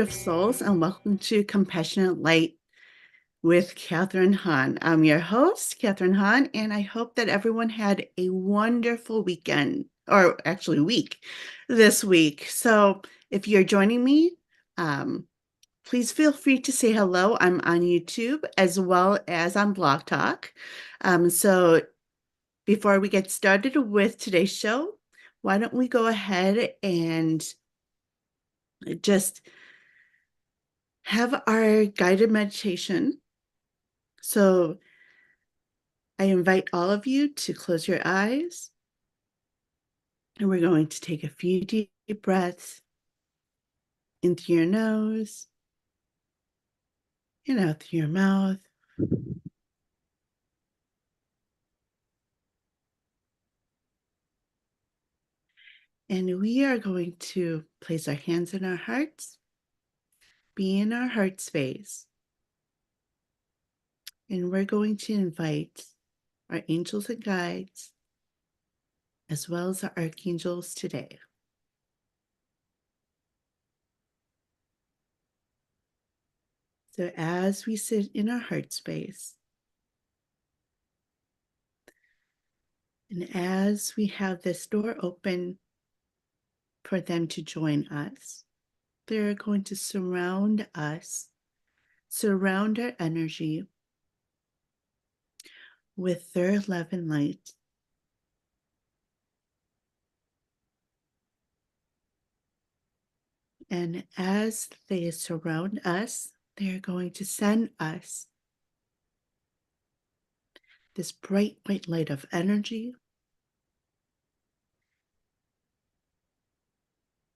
of souls, and welcome to Compassionate Light with Catharine Han. I'm your host, Catharine Han, and I hope that everyone had a wonderful weekend, or actually week, this week. So if you're joining me, please feel free to say hello. I'm on YouTube as well as on Blog Talk. So before we get started with today's show, why don't we go ahead and just have our guided meditation. So I invite all of you to close your eyes, and we're going to take a few deep breaths into your nose and out through your mouth. And we are going to place our hands in our hearts, be in our heart space, and we're going to invite our angels and guides, as well as our archangels today. So as we sit in our heart space, and as we have this door open for them to join us, they're going to surround us, surround our energy with their love and light. And as they surround us, they're going to send us this bright white light of energy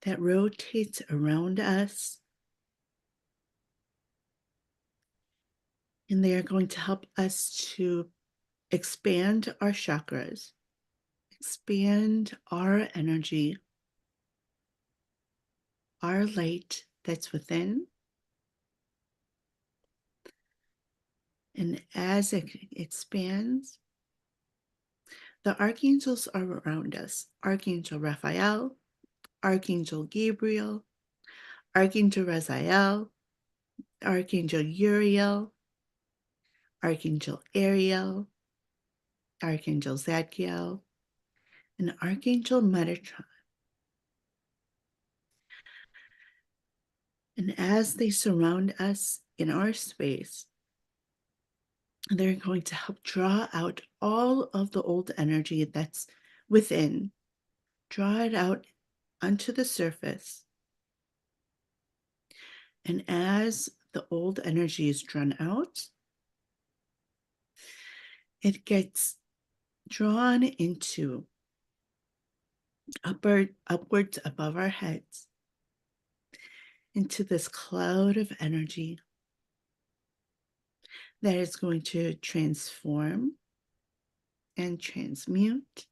that rotates around us. And they are going to help us to expand our chakras, expand our energy, our light that's within. And as it expands, the archangels are around us. Archangel Raphael, Archangel Gabriel, Archangel Raziel, Archangel Uriel, Archangel Ariel, Archangel Zadkiel, and Archangel Metatron. And as they surround us in our space, they're going to help draw out all of the old energy that's within, draw it out onto the surface. And as the old energy is drawn out, it gets drawn into upwards above our heads, into this cloud of energy that is going to transform and transmute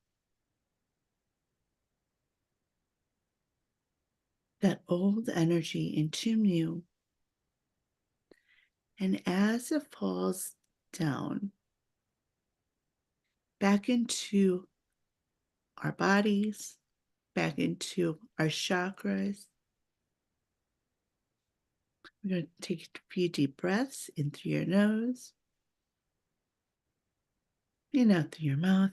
that old energy into new. And as it falls down back into our bodies, back into our chakras, we're going to take a few deep breaths in through your nose and out through your mouth.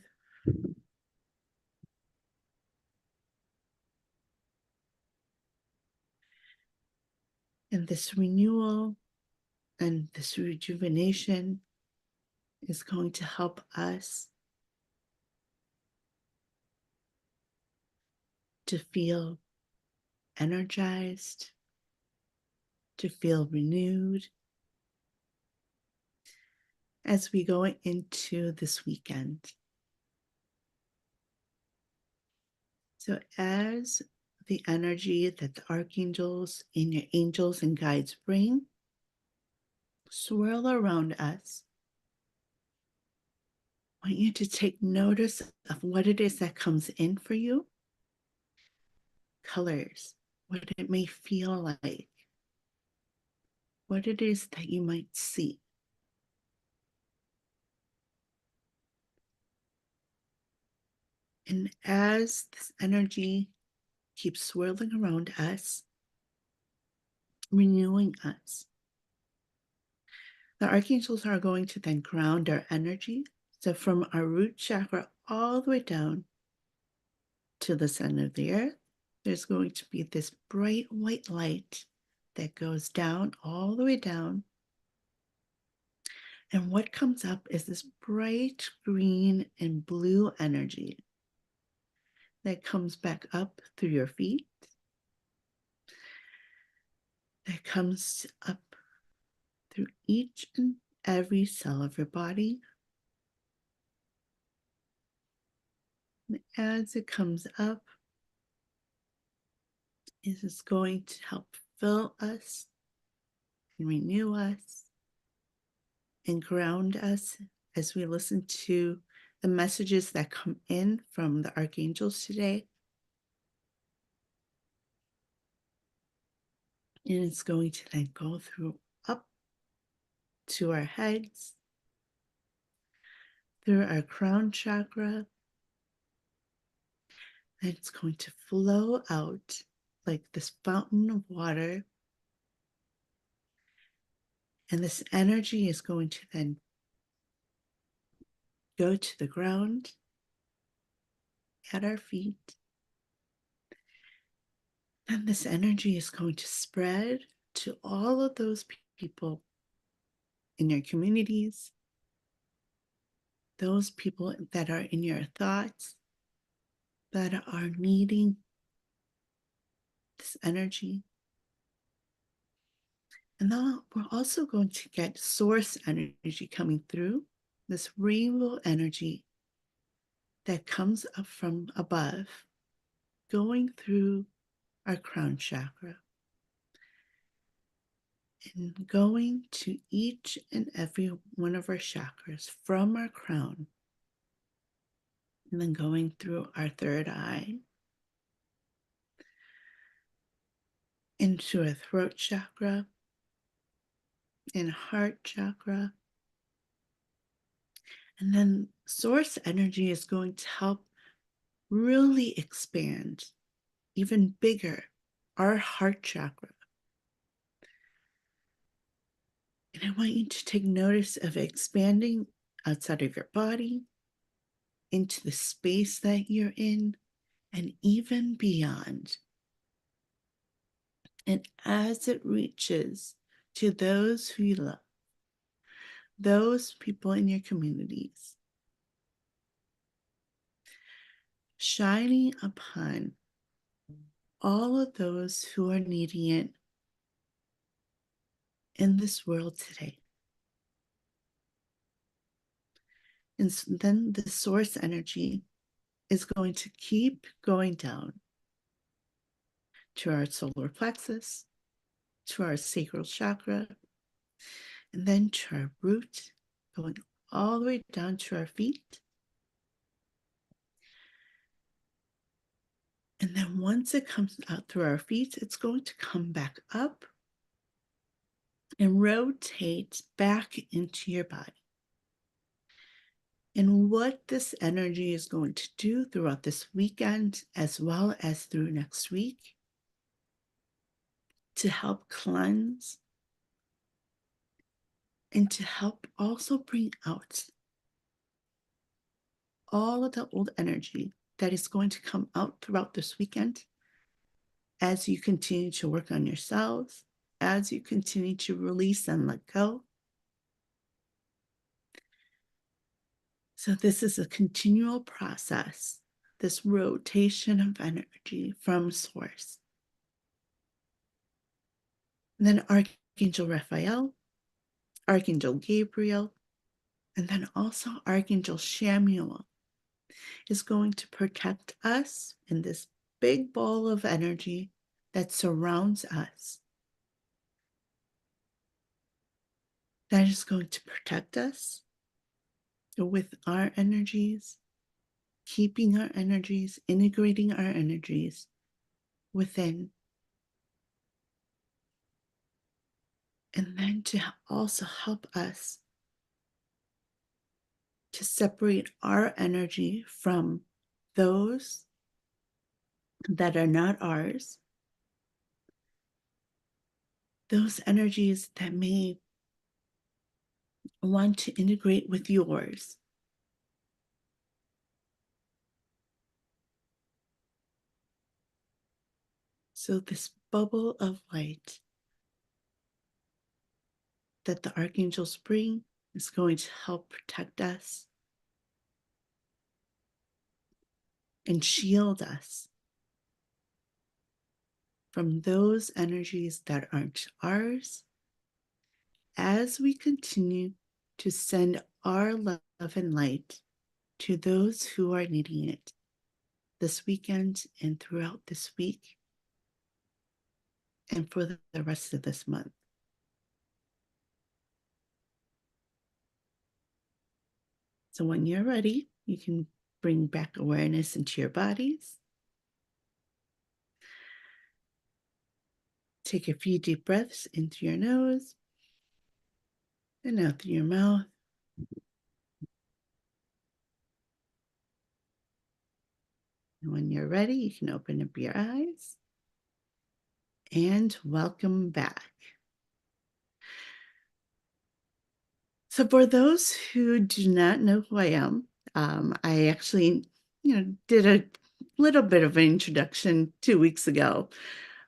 And this renewal and this rejuvenation is going to help us to feel energized, to feel renewed as we go into this weekend. So as the energy that the archangels and your angels and guides bring swirl around us, I want you to take notice of what it is that comes in for you, colors, what it may feel like, what it is that you might see. And as this energy keeps swirling around us, renewing us. The archangels are going to then ground our energy. So from our root chakra all the way down to the center of the earth, there's going to be this bright white light that goes down all the way down. And what comes up is this bright green and blue energy that comes back up through your feet, that comes up through each and every cell of your body. And as it comes up, it is going to help fill us and renew us and ground us as we listen to the messages that come in from the archangels today. And it's going to then go through up to our heads, through our crown chakra, and it's going to flow out like this fountain of water. And this energy is going to then go to the ground at our feet. And this energy is going to spread to all of those people in your communities, those people that are in your thoughts, that are needing this energy. And then we're also going to get source energy coming through, this rainbow energy that comes up from above, going through our crown chakra and going to each and every one of our chakras from our crown, and then going through our third eye, into our throat chakra and heart chakra. And then source energy is going to help really expand even bigger our heart chakra. And I want you to take notice of expanding outside of your body, into the space that you're in, and even beyond. And as it reaches to those who you love, those people in your communities, shining upon all of those who are needing it in this world today. And then the source energy is going to keep going down to our solar plexus, to our sacral chakra, and then to our root, going all the way down to our feet. And then once it comes out through our feet, it's going to come back up and rotate back into your body. And what this energy is going to do throughout this weekend, as well as through next week, to help cleanse and to help also bring out all of the old energy that is going to come out throughout this weekend as you continue to work on yourselves, as you continue to release and let go. So this is a continual process, this rotation of energy from source. And then Archangel Raphael, Archangel Gabriel, and then also Archangel Samuel is going to protect us in this big ball of energy that surrounds us. That is going to protect us with our energies, keeping our energies, integrating our energies within. And then to also help us to separate our energy from those that are not ours, those energies that may want to integrate with yours. So this bubble of light that the archangels bring is going to help protect us and shield us from those energies that aren't ours as we continue to send our love and light to those who are needing it this weekend and throughout this week and for the rest of this month. So when you're ready, you can bring back awareness into your bodies. Take a few deep breaths in through your nose and out through your mouth. And when you're ready, you can open up your eyes. And welcome back. So for those who do not know who I am, I actually, did a little bit of an introduction 2 weeks ago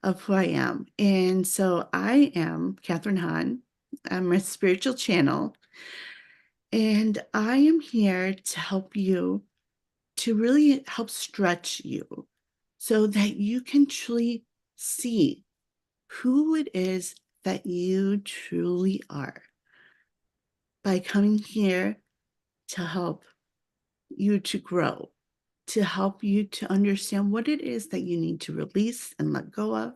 of who I am. And so I am Catharine Han. I'm a spiritual channel. And I am here to help you, to really help stretch you so that you can truly see who it is that you truly are by coming here to help you to grow, to help you to understand what it is that you need to release and let go of,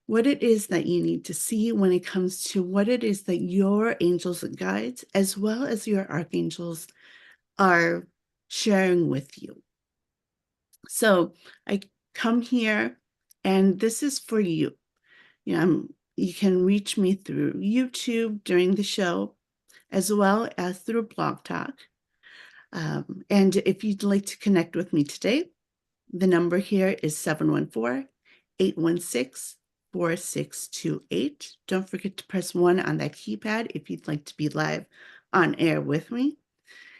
what it is that you need to see when it comes to what it is that your angels and guides, as well as your archangels, are sharing with you. So I come here, and this is for you. You can reach me through YouTube during the show, as well as through Blog Talk. And if you'd like to connect with me today, the number here is 714-816-4628. Don't forget to press 1 on that keypad if you'd like to be live on air with me.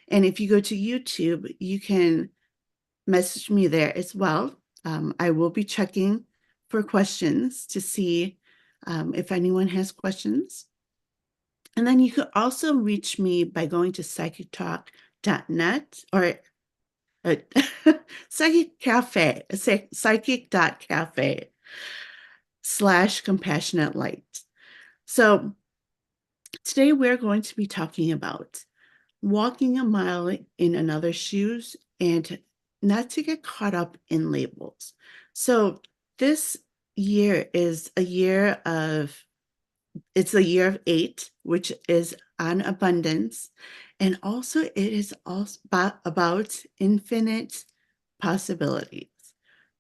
And if you go to YouTube, you can message me there as well. I will be checking for questions to see if anyone has questions. And then you could also reach me by going to psychictalk.net or Psychic Cafe, psychic.cafe/compassionate light. So today we're going to be talking about walking a mile in another's shoes and not to get caught up in labels. So this year is a year of, it's a year of 8, which is on abundance. And also it is also about infinite possibilities.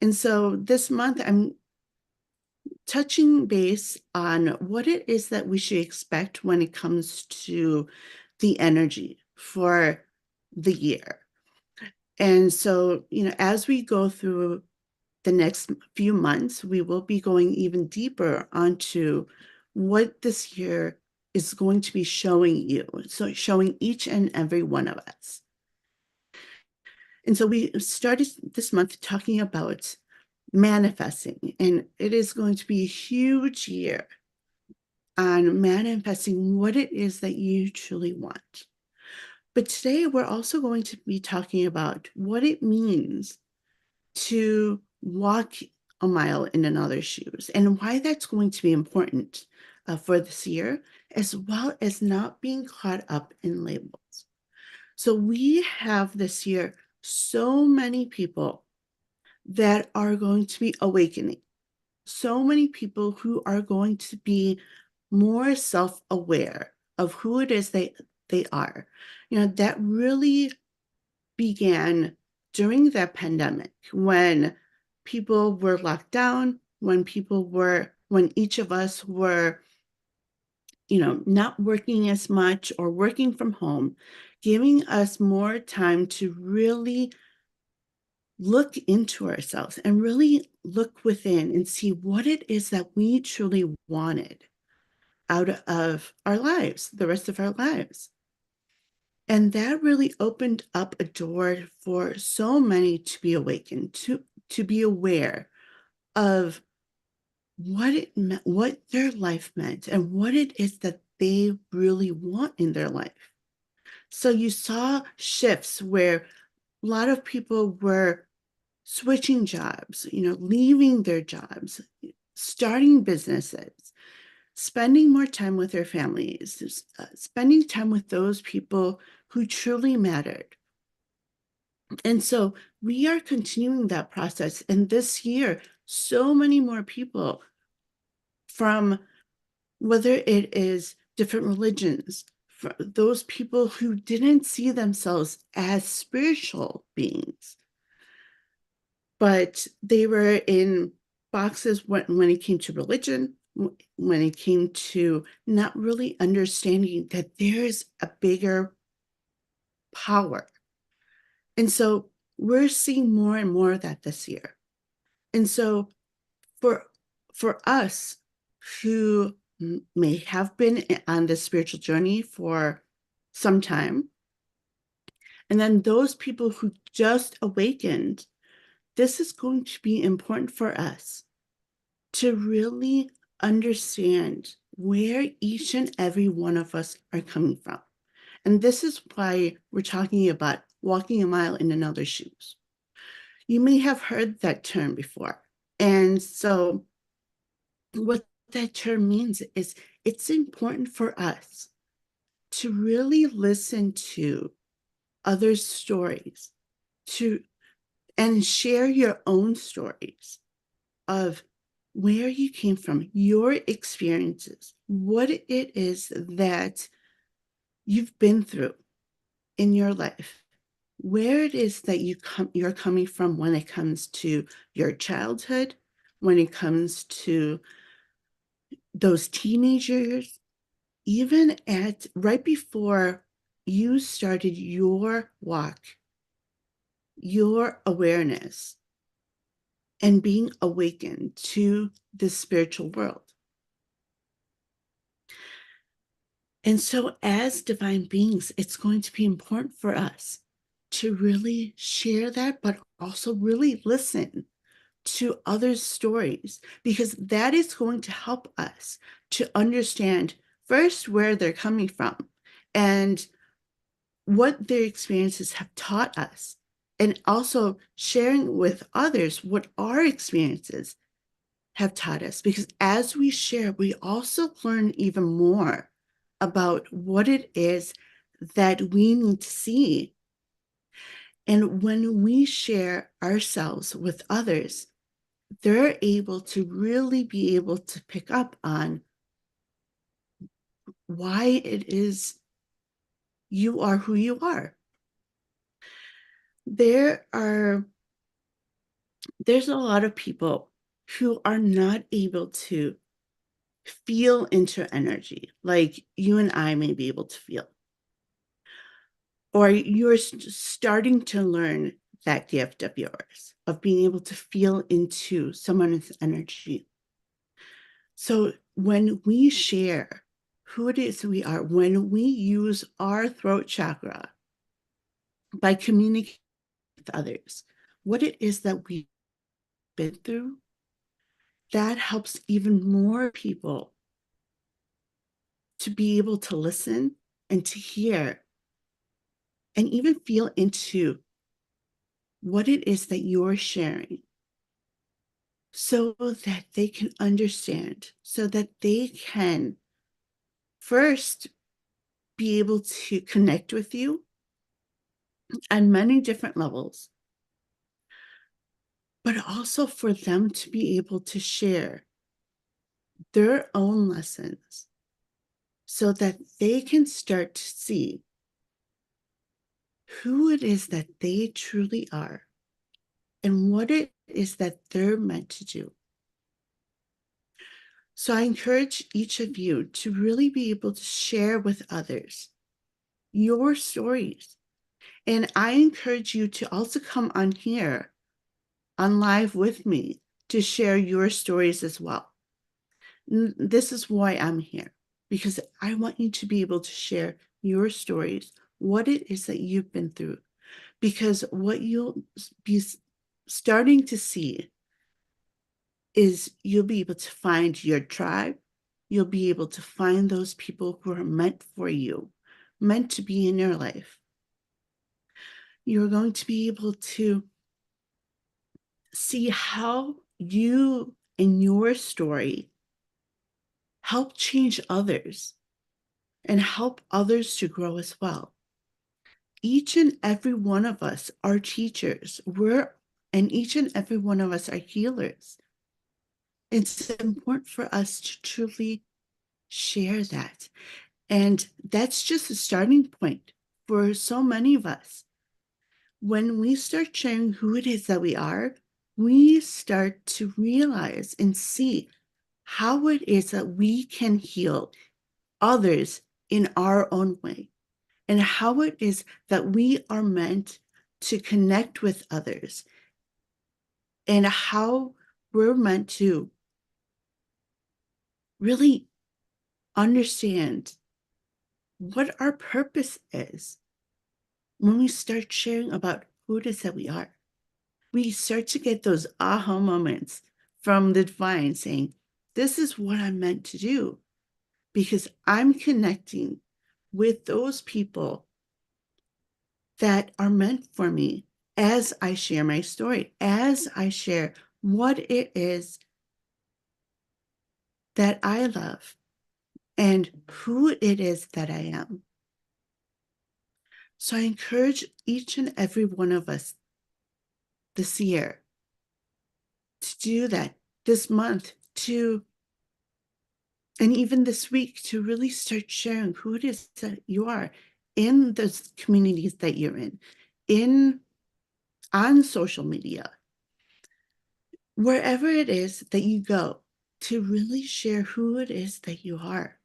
And so this month I'm touching base on what it is that we should expect when it comes to the energy for the year. And so, as we go through the next few months, we will be going even deeper onto what this year is going to be showing you. So showing each and every one of us. And so we started this month talking about manifesting, and it is going to be a huge year on manifesting what it is that you truly want. But today we're also going to be talking about what it means to walk a mile in another's shoes and why that's going to be important for this year, as well as not being caught up in labels. So we have this year so many people that are going to be awakening, so many people who are going to be more self-aware of who it is they are. That really began during that pandemic when people were locked down, when each of us were, not working as much or working from home, giving us more time to really look into ourselves and really look within and see what it is that we truly wanted. out of our lives, the rest of our lives. And that really opened up a door for so many to be awakened, to be aware of what it meant, what their life meant, and what it is that they really want in their life. So you saw shifts where a lot of people were switching jobs, leaving their jobs, starting businesses, spending more time with their families, spending time with those people who truly mattered. And so we are continuing that process. And this year, so many more people from whether it is different religions, for those people who didn't see themselves as spiritual beings, but they were in boxes when it came to religion, when it came to not really understanding that there's a bigger power. And so we're seeing more and more of that this year. And so for us who may have been on this spiritual journey for some time, and then those people who just awakened, this is going to be important for us to really understand where each and every one of us are coming from. And this is why we're talking about walking a mile in another's shoes. You may have heard that term before. And so what that term means is it's important for us to really listen to others' stories, and share your own stories of where you came from, your experiences, what it is that you've been through in your life, where it is that you're coming from when it comes to your childhood, when it comes to those teenagers, even at right before you started your walk, your awareness, and being awakened to the spiritual world. And so, as divine beings, it's going to be important for us to really share that, but also really listen to others' stories, because that is going to help us to understand first where they're coming from and what their experiences have taught us, and also sharing with others what our experiences have taught us. Because as we share, we also learn even more about what it is that we need to see. And when we share ourselves with others, they're able to really be able to pick up on why it is you are who you are. There's a lot of people who are not able to feel into energy like you and I may be able to feel. Or you're starting to learn that gift of yours, of being able to feel into someone's energy. So when we share who it is we are, when we use our throat chakra by communicating with others, what it is that we've been through, that helps even more people to be able to listen and to hear and even feel into what it is that you're sharing, so that they can understand, so that they can first be able to connect with you on many different levels, but also for them to be able to share their own lessons so that they can start to see who it is that they truly are and what it is that they're meant to do. So I encourage each of you to really be able to share with others your stories. And I encourage you to also come on here, on live with me, to share your stories as well. This is why I'm here. because I want you to be able to share your stories, what it is that you've been through, because what you'll be starting to see is you'll be able to find your tribe. You'll be able to find those people who are meant for you, meant to be in your life. You're going to be able to see how you and your story help change others and help others to grow as well. Each and every one of us are teachers. And each and every one of us are healers. It's important for us to truly share that. And that's just a starting point for so many of us. When we start sharing who it is that we are, we start to realize and see how it is that we can heal others in our own way, and how it is that we are meant to connect with others, and how we're meant to really understand what our purpose is when we start sharing about who it is that we are. We start to get those aha moments from the divine saying, this is what I'm meant to do, because I'm connecting with those people that are meant for me as I share my story, as I share what it is that I love and who it is that I am. So I encourage each and every one of us this year to do that, this month, and even this week, to really start sharing who it is that you are in those communities that you're in on social media, wherever it is that you go, to really share who it is that you are.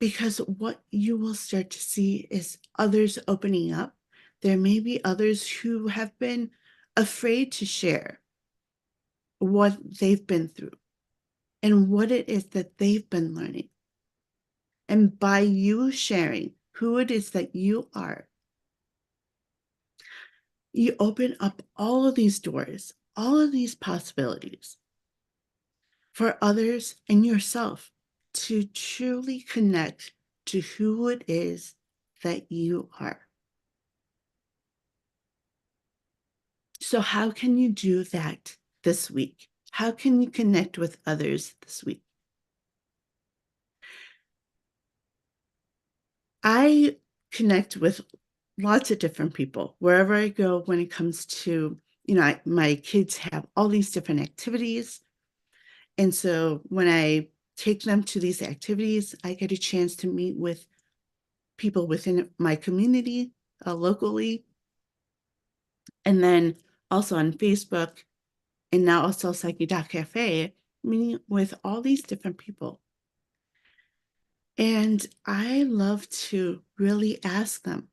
Because what you will start to see is others opening up. There may be others who have been afraid to share what they've been through and what it is that they've been learning. And by you sharing who it is that you are, you open up all of these doors, all of these possibilities for others and yourself to truly connect to who it is that you are. So, how can you do that this week? How can you connect with others this week? I connect with lots of different people wherever I go when it comes to, my kids have all these different activities. And so when I take them to these activities, I get a chance to meet with people within my community, locally, and then also on Facebook, and now also Psyche Cafe, meeting with all these different people. And I love to really ask them.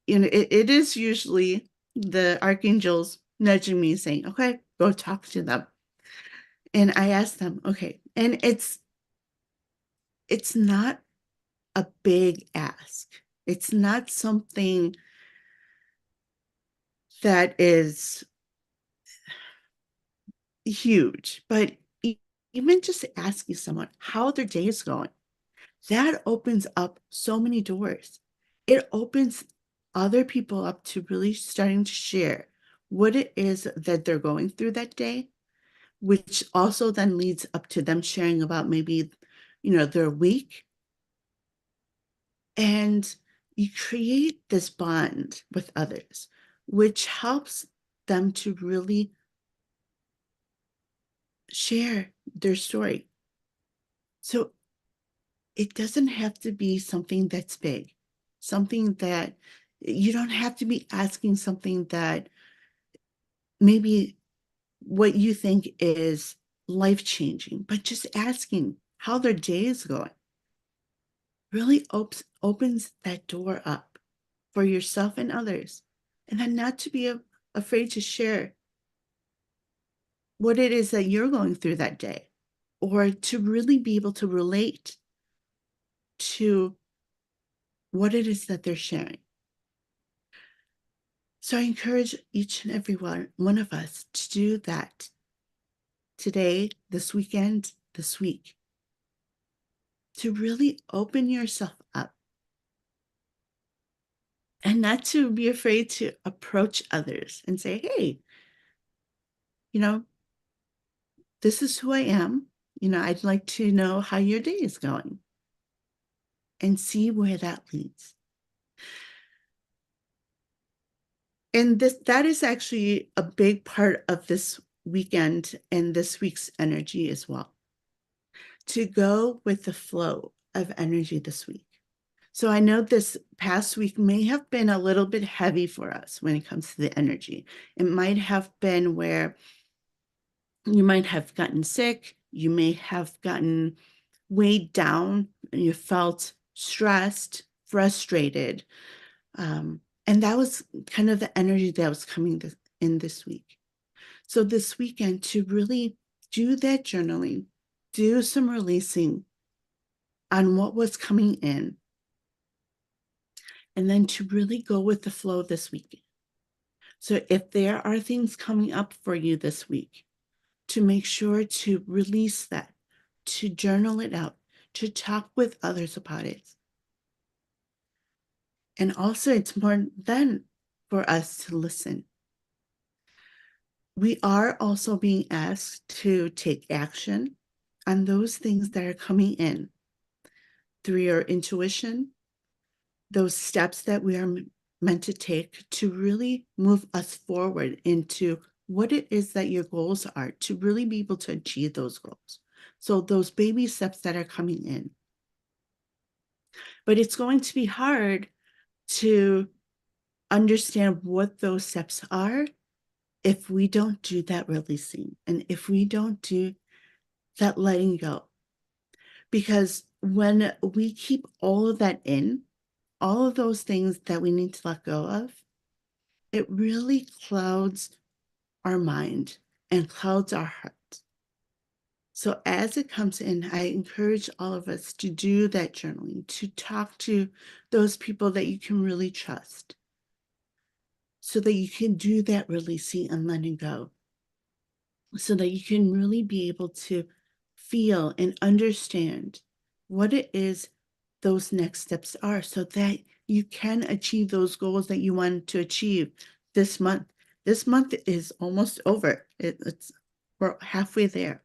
It is usually the archangels nudging me saying, okay, go talk to them. And I ask them, okay, and it's not a big ask. It's not something that is huge, but even just asking someone how their day is going, that opens up so many doors. It opens other people up to really starting to share what it is that they're going through that day, which also then leads up to them sharing about maybe, their week. And you create this bond with others, which helps them to really share their story. So it doesn't have to be something that's big, something that you don't have to be asking something that maybe what you think is life-changing, but just asking how their day is going really opens that door up for yourself and others. And then not to be afraid to share what it is that you're going through that day. or to really be able to relate to what it is that they're sharing. So I encourage each and every one of us to do that today, this weekend, this week, to really open yourself up and not to be afraid to approach others and say, hey, this is who I am. I'd like to know how your day is going and see where that leads. And that is actually a big part of this weekend and this week's energy as well, to go with the flow of energy this week. So I know this past week may have been a little bit heavy for us when it comes to the energy. It might have been where you might have gotten sick, you may have gotten weighed down, you felt stressed, frustrated. And that was kind of the energy that was coming in this week. So this weekend, to really do that journaling, do some releasing on what was coming in, and then to really go with the flow this week. So if there are things coming up for you this week, to make sure to release that, to journal it out, to talk with others about it. And also, it's more than for us to listen. We are also being asked to take action on those things that are coming in through your intuition, those steps that we are meant to take to really move us forward into what it is that your goals are, to really be able to achieve those goals. So those baby steps that are coming in. But it's going to be hard to understand what those steps are if we don't do that releasing and if we don't do that letting go. Because when we keep all of that in, all of those things that we need to let go of, it really clouds our mind and clouds our heart. So as it comes in, I encourage all of us to do that journaling, to talk to those people that you can really trust so that you can do that releasing and letting go, so that you can really be able to feel and understand what it is those next steps are, so that you can achieve those goals that you want to achieve this month. This month is almost over. We're halfway there,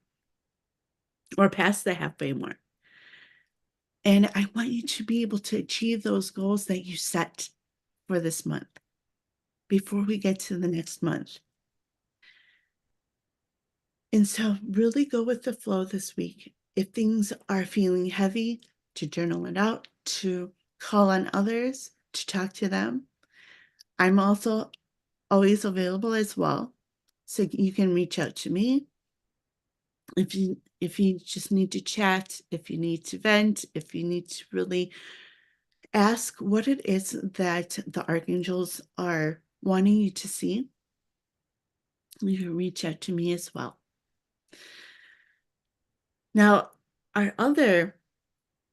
or past the halfway mark. And I want you to be able to achieve those goals that you set for this month before we get to the next month. And so really go with the flow this week. If things are feeling heavy, to journal it out, to call on others, to talk to them. I'm also always available as well. So you can reach out to me if you just need to chat, if you need to vent, if you need to really ask what it is that the archangels are wanting you to see. You can reach out to me as well. Now,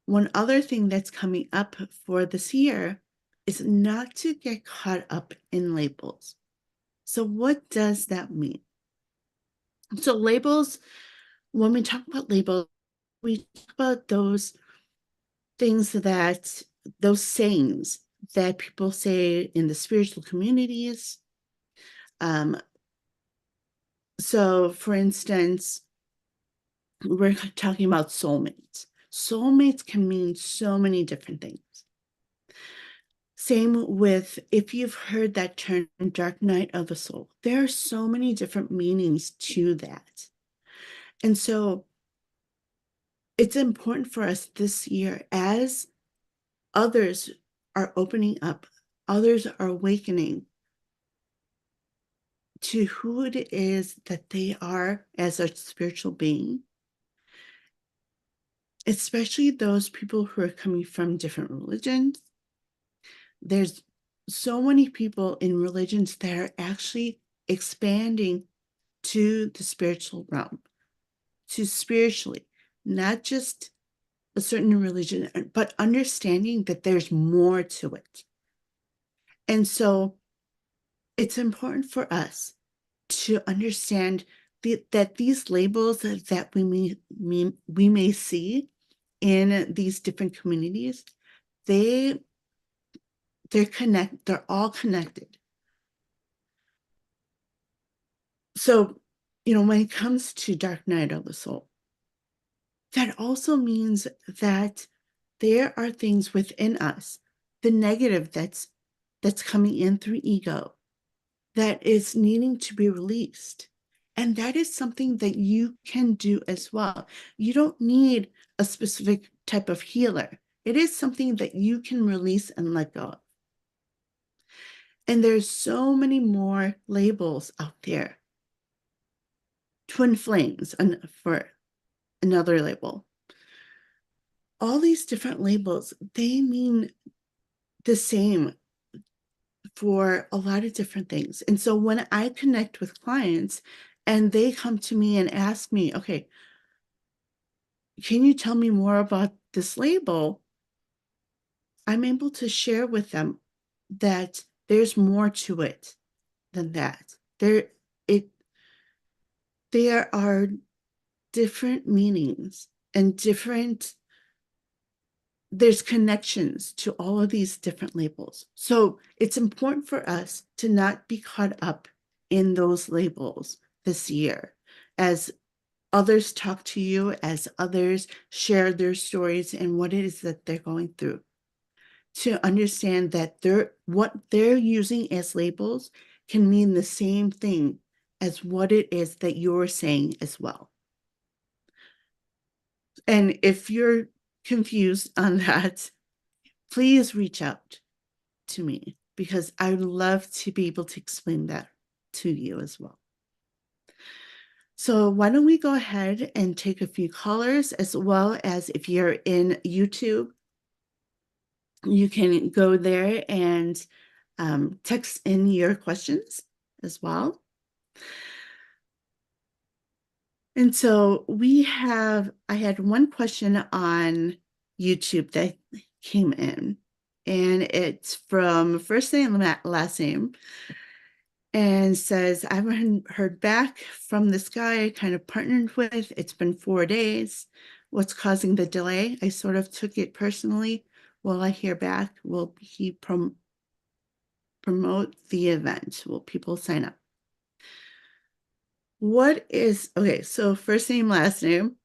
one other thing that's coming up for this year is not to get caught up in labels. So what does that mean? So labels, when we talk about labels, we talk about those sayings that people say in the spiritual communities. So for instance, we're talking about soulmates. Soulmates can mean so many different things. Same with, if you've heard that term, dark night of the soul, there are so many different meanings to that. And so it's important for us this year, as others are opening up, others are awakening to who it is that they are as a spiritual being, especially those people who are coming from different religions. There's so many people in religions that are actually expanding to the spiritual realm, to spiritually. not just a certain religion, but understanding that there's more to it. And so it's important for us to understand that these labels that we may see in these different communities, they're all connected. So, when it comes to dark night of the soul, that also means that there are things within us, the negative that's coming in through ego, that is needing to be released. And that is something that you can do as well. You don't need a specific type of healer. It is something that you can release and let go of. And there's so many more labels out there. Twin flames for another label. All these different labels, they mean the same for a lot of different things. And so when I connect with clients and they come to me and ask me, okay, can you tell me more about this label? I'm able to share with them that there's more to it than that. There are different meanings and there's connections to all of these different labels. So it's important for us to not be caught up in those labels this year as others talk to you, as others share their stories and what it is that they're going through. To understand that what they're using as labels can mean the same thing as what it is that you're saying as well. And if you're confused on that, please reach out to me because I would love to be able to explain that to you as well. So why don't we go ahead and take a few callers, as well as if you're in YouTube, you can go there and text in your questions as well. And so I had one question on YouTube that came in, and it's from first name and last name, and says, I haven't heard back from this guy I kind of partnered with. It's been 4 days. What's causing the delay? I sort of took it personally. Will I hear back? Will he promote the event? Will people sign up? Okay, so first name, last name.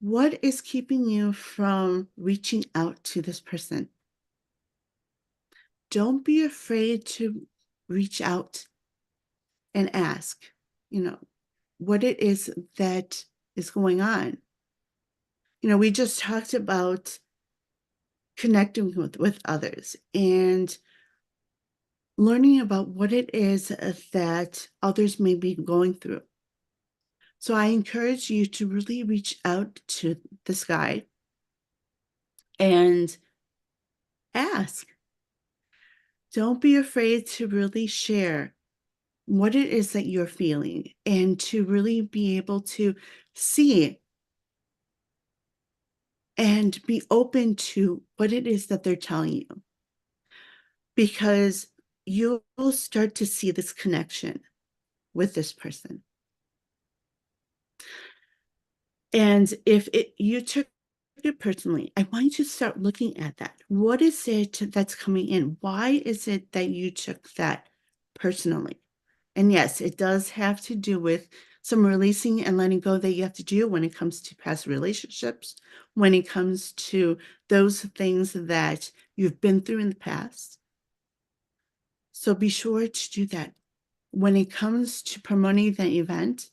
What is keeping you from reaching out to this person? Don't be afraid to reach out and ask, what it is that is going on. We just talked about connecting with others and learning about what it is that others may be going through. So I encourage you to really reach out to this guy and ask. Don't be afraid to really share what it is that you're feeling and to really be able to see and be open to what it is that they're telling you. Because you'll start to see this connection with this person. And if you took it personally, I want you to start looking at that. What is it that's coming in? Why is it that you took that personally? And yes, it does have to do with some releasing and letting go that you have to do when it comes to past relationships, when it comes to those things that you've been through in the past. So be sure to do that. When it comes to promoting the event,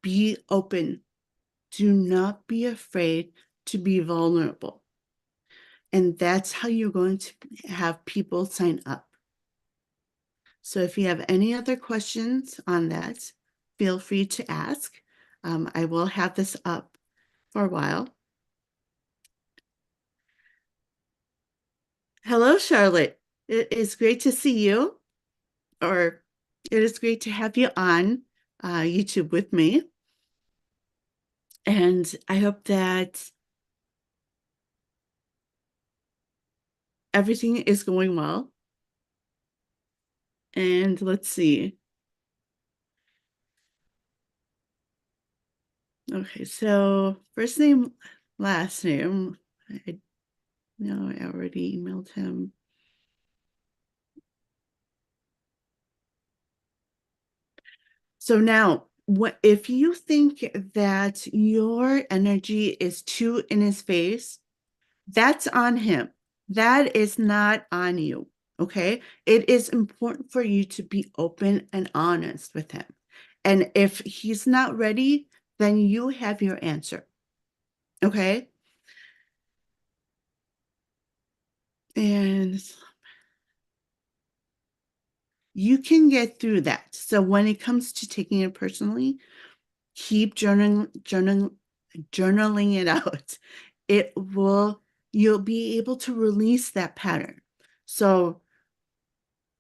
be open. Do not be afraid to be vulnerable. And that's how you're going to have people sign up. So if you have any other questions on that, feel free to ask. I will have this up for a while. Hello, Charlotte. It is great to see you, or it is great to have you on YouTube with me. And I hope that everything is going well. And let's see. Okay, so first name, last name. I know I already emailed him. So now, if you think that your energy is too in his face, that's on him. That is not on you. Okay. It is important for you to be open and honest with him. And if he's not ready, then you have your answer. Okay. And you can get through that. So when it comes to taking it personally, keep journaling it out. You'll be able to release that pattern. So,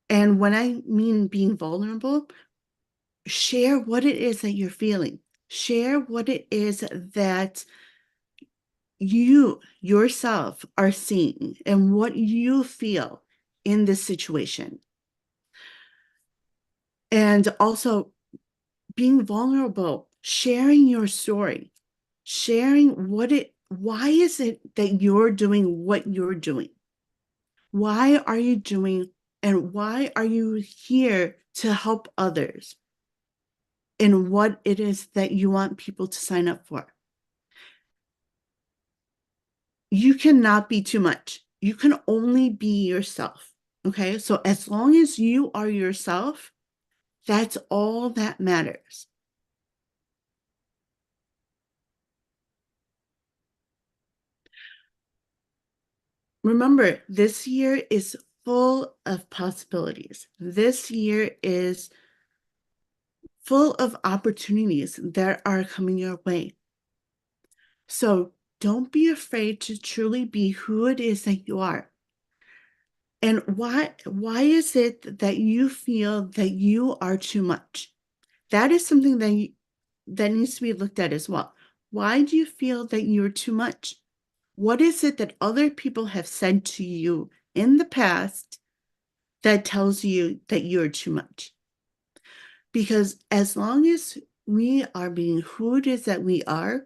and when I mean being vulnerable, share what it is that you're feeling. Share what it is that you yourself are seeing and what you feel in this situation. And also being vulnerable, sharing your story, sharing why is it that you're doing what you're doing? Why are you doing and why are you here to help others? And what it is that you want people to sign up for. You cannot be too much. You can only be yourself. Okay. So as long as you are yourself, that's all that matters. Remember, this year is full of possibilities. This year is full of opportunities that are coming your way. So don't be afraid to truly be who it is that you are. And why is it that you feel that you are too much? That is something that needs to be looked at as well. Why do you feel that you're too much? What is it that other people have said to you in the past that tells you that you're too much? Because as long as we are being who it is that we are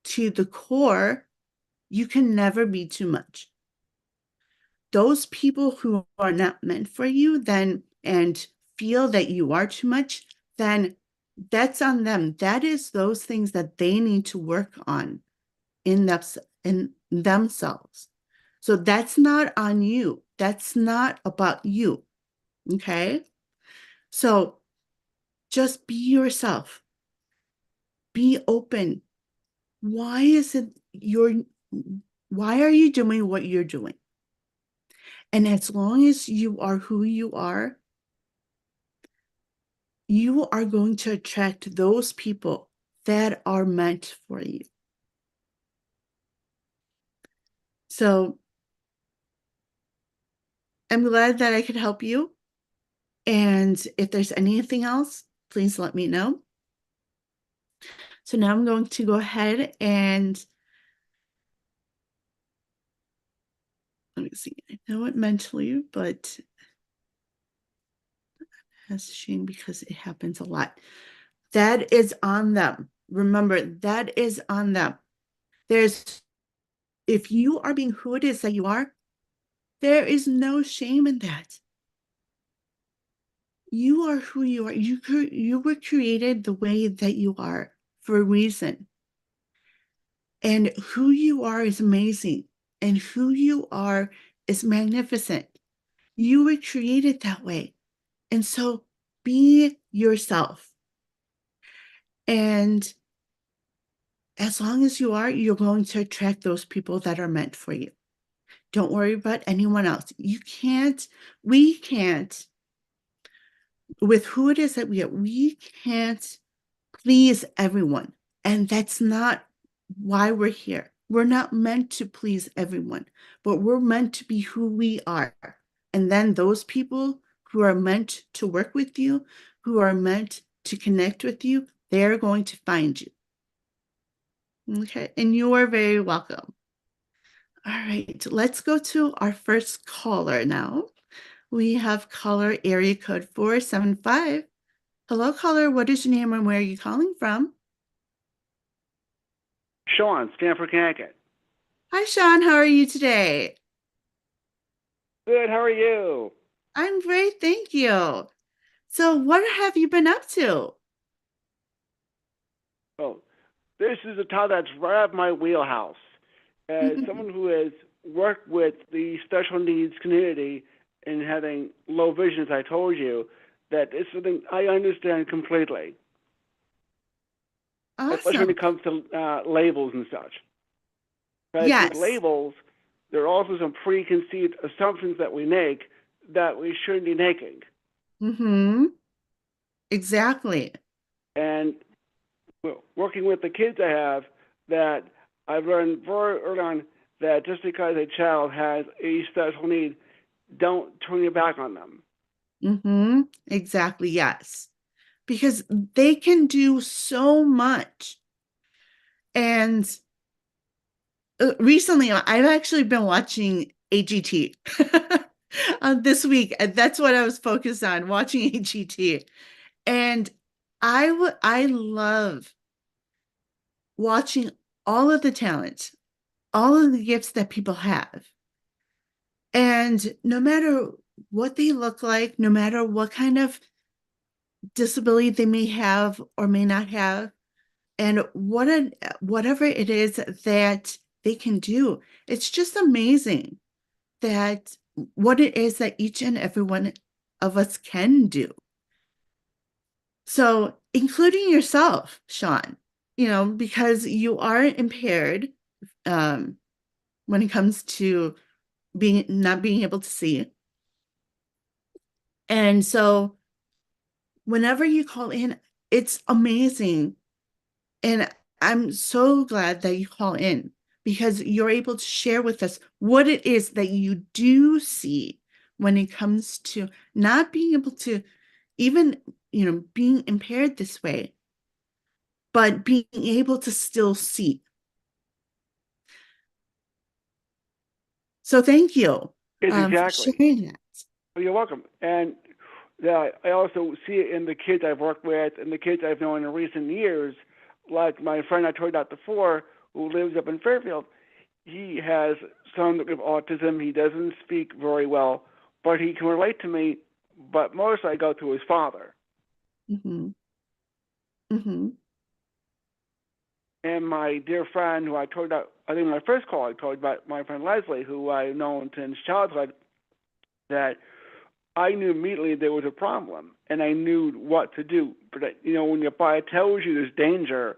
to the core, you can never be too much. Those people who are not meant for you then and feel that you are too much, then that's on them. That is those things that they need to work on in themselves. So that's not on you. That's not about you. Okay. So just be yourself. Be open. Why is it why are you doing what you're doing? And as long as you are who you are going to attract those people that are meant for you. So I'm glad that I could help you. And if there's anything else, please let me know. So now I'm going to go ahead and let me see. I know it mentally, but that's a shame because it happens a lot. That is on them. Remember, that is on them. If you are being who it is that you are, there is no shame in that. You are who you are. You were created the way that you are for a reason. And who you are is amazing. And who you are is magnificent. You were created that way. And so be yourself. And as long as you are, you're going to attract those people that are meant for you. Don't worry about anyone else. We can't, with who it is that we can't please everyone. And that's not why we're here. We're not meant to please everyone, but we're meant to be who we are. And then those people who are meant to work with you, who are meant to connect with you, they're going to find you. Okay, and you are very welcome. All right, let's go to our first caller now. We have caller area code 475. Hello, caller. What is your name and where are you calling from? Sean, Stanford, Connecticut. Hi, Sean. How are you today? Good, how are you? I'm great, thank you. So, what have you been up to? Oh, this is a topic that's right up my wheelhouse. As someone who has worked with the special needs community and having low vision, as I told you, that is something I understand completely, especially when Awesome. it comes to labels and such. Because with Yes. labels, there are also some preconceived assumptions that we make that we shouldn't be making. Mm-hmm. Exactly. And working with the kids I have, that I've learned very early on that just because a child has a special need, don't turn your back on them. Mm-hmm. Exactly. Yes. Because they can do so much. And recently, I've actually been watching AGT this week. That's what I was focused on, watching AGT. And I love watching all of the talent, all of the gifts that people have. And no matter what they look like, no matter what kind of disability they may have or may not have, and whatever it is that they can do, it's just amazing that what it is that each and every one of us can do. So, including yourself, Sean, because you are impaired um, when it comes to being not being able to see. And so whenever you call in, it's amazing. And I'm so glad that you call in because you're able to share with us what it is that you do see when it comes to not being able to even, being impaired this way, but being able to still see. So thank you Yes, for exactly. sharing that. Well, you're welcome. And I also see it in the kids I've worked with and the kids I've known in recent years, like my friend I told you about before, who lives up in Fairfield. He has some degree of autism. He doesn't speak very well, but he can relate to me. But mostly I go to his father. Hmm. Hmm. And my dear friend, who I told about, I think my first call, I told about my friend Leslie, who I've known since childhood, that I knew immediately there was a problem, and I knew what to do. But when your body tells you there's danger,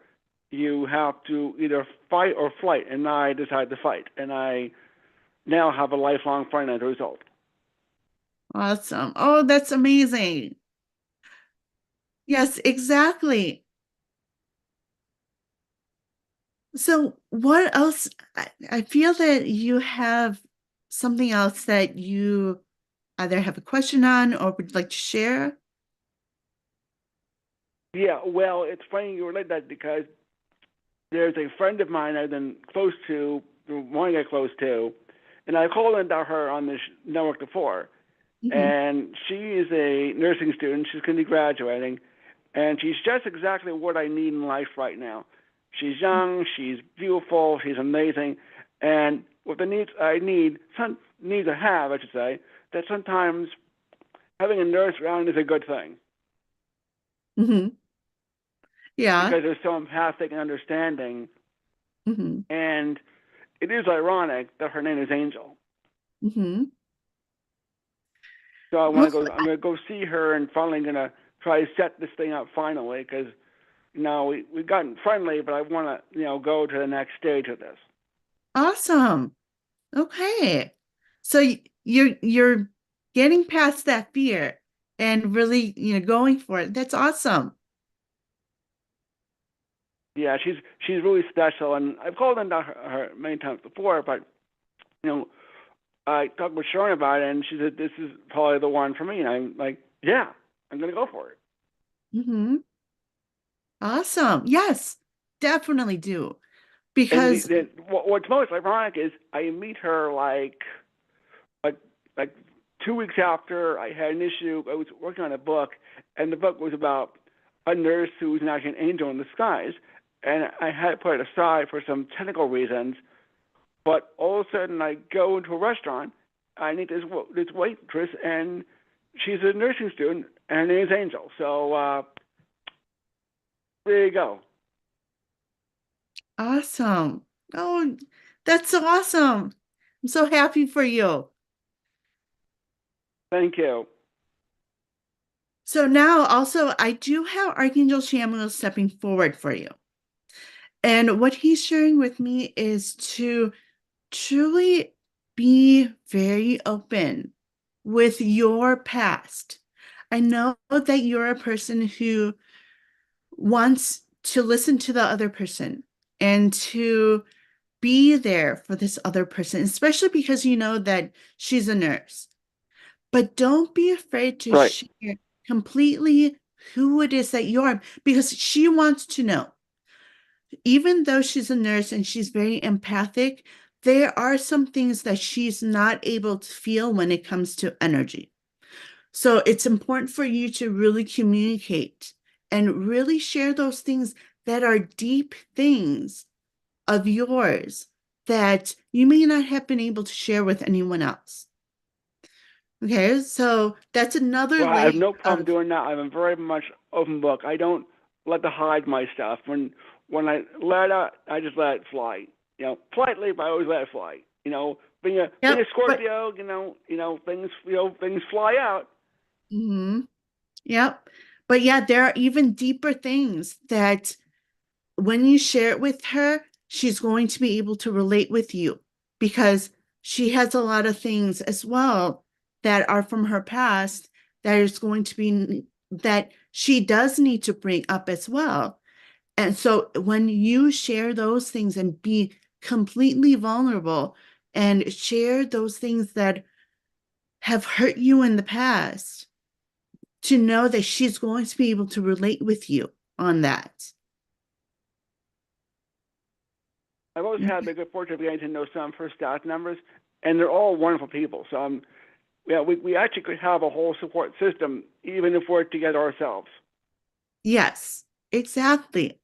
you have to either fight or flight. And I decided to fight, and I now have a lifelong friend as a result. Awesome. Oh, that's amazing. Yes, exactly. So, what else? I feel that you have something else that you either have a question on or would like to share. Yeah, well, it's funny you relate that because there's a friend of mine I've been close to, want to get close to, and I called into her on this network before, Hmm. and she is a nursing student. She's going to be graduating, and she's just exactly what I need in life right now. She's young, she's beautiful, she's amazing, and what the needs I need, some needs I have, I should say, that sometimes having a nurse around is a good thing Hmm. Yeah. because they're so empathic and understanding. Hmm. And it is ironic that her name is Angel. Hmm. So I want Well, to go. I'm going to go see her, and finally going to try to set this thing up finally because we've gotten friendly, but I want to go to the next stage of this. awesome. Okay. So you're getting past that fear and really, going for it. That's awesome. Yeah, she's really special, and I've called in her many times before, but you know I talked with Sharon about it, and she said this is probably the one for me, and I'm like, yeah, I'm going to go for it. Hmm. Awesome. Yes, definitely do. And because what's most ironic is I meet her like like 2 weeks after I had an issue. I was working on a book, and the book was about a nurse who was actually an angel in disguise, and I had to put it aside for some technical reasons. But all of a sudden, I go into a restaurant. I meet this waitress, and she's a nursing student, and her name's Angel. So there you go. awesome. Oh, that's so awesome. I'm so happy for you. Thank you. So now also I do have Archangel Samuel stepping forward for you. And what he's sharing with me is to truly be very open with your past. I know that you're a person who wants to listen to the other person and to be there for this other person, especially because you know that she's a nurse. But don't be afraid to Right. share completely who it is that you are, because she wants to know. Even though she's a nurse and she's very empathic, there are some things that she's not able to feel when it comes to energy. So it's important for you to really communicate and really share those things that are deep things of yours that you may not have been able to share with anyone else. Okay, so that's another Well, I have layer no problem of, doing that. I'm a very much open book. I don't let to hide my stuff. When I let it out, I just let it fly. Politely, but I always let it fly. Being a yep, but Scorpio, things fly out. mhm, yep. But yeah, there are even deeper things that when you share it with her, she's going to be able to relate with you because she has a lot of things as well that are from her past that is going to be that she does need to bring up as well. And so when you share those things and be completely vulnerable and share those things that have hurt you in the past, to know that she's going to be able to relate with you on that. I've always had the good fortune of getting to know some first staff members, and they're all wonderful people. So yeah, we actually could have a whole support system even if we're together ourselves. Yes, exactly.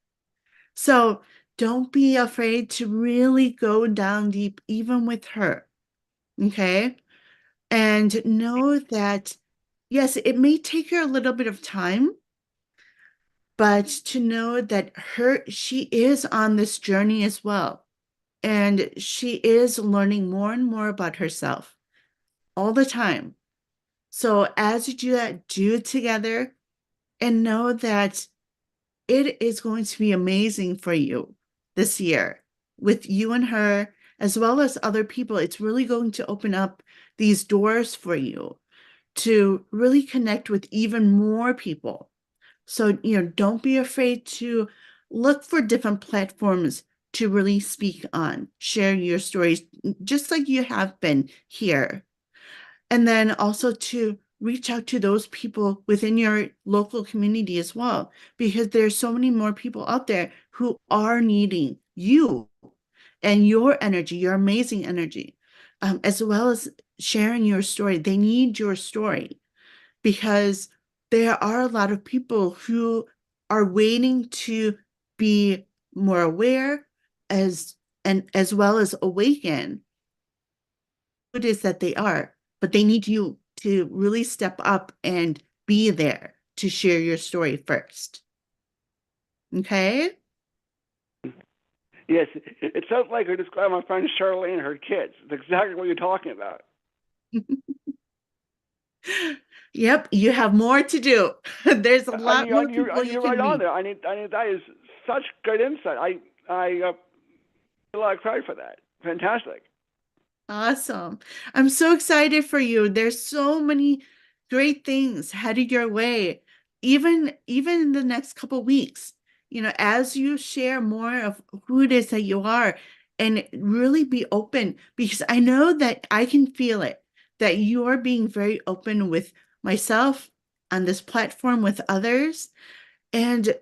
So don't be afraid to really go down deep, even with her. Okay. And know that, yes, it may take her a little bit of time, but to know that she is on this journey as well. And she is learning more and more about herself all the time. So as you do that, do it together and know that it is going to be amazing for you this year with you and her, as well as other people. It's really going to open up these doors for you to really connect with even more people. So, don't be afraid to look for different platforms to really speak on, share your stories, just like you have been here. And then also to reach out to those people within your local community as well, because there's so many more people out there who are needing you and your energy, your amazing energy, as well as sharing your story. They need your story because there are a lot of people who are waiting to be more aware as well as awaken who it is that they are, but they need you to really step up and be there to share your story first. Okay? Yes, it sounds like you described my friend Charlene and her kids. It's exactly what you're talking about. Yep, you have more to do. There's a And lot you more and you people and you you're can right on meet. there. I need that is such good insight. I feel a lot of credit for that. Fantastic. Awesome. I'm so excited for you. There's so many great things headed your way, even in the next couple weeks. As you share more of who it is that you are and really be open, because I know that I can feel it, that you're being very open with myself on this platform with others. And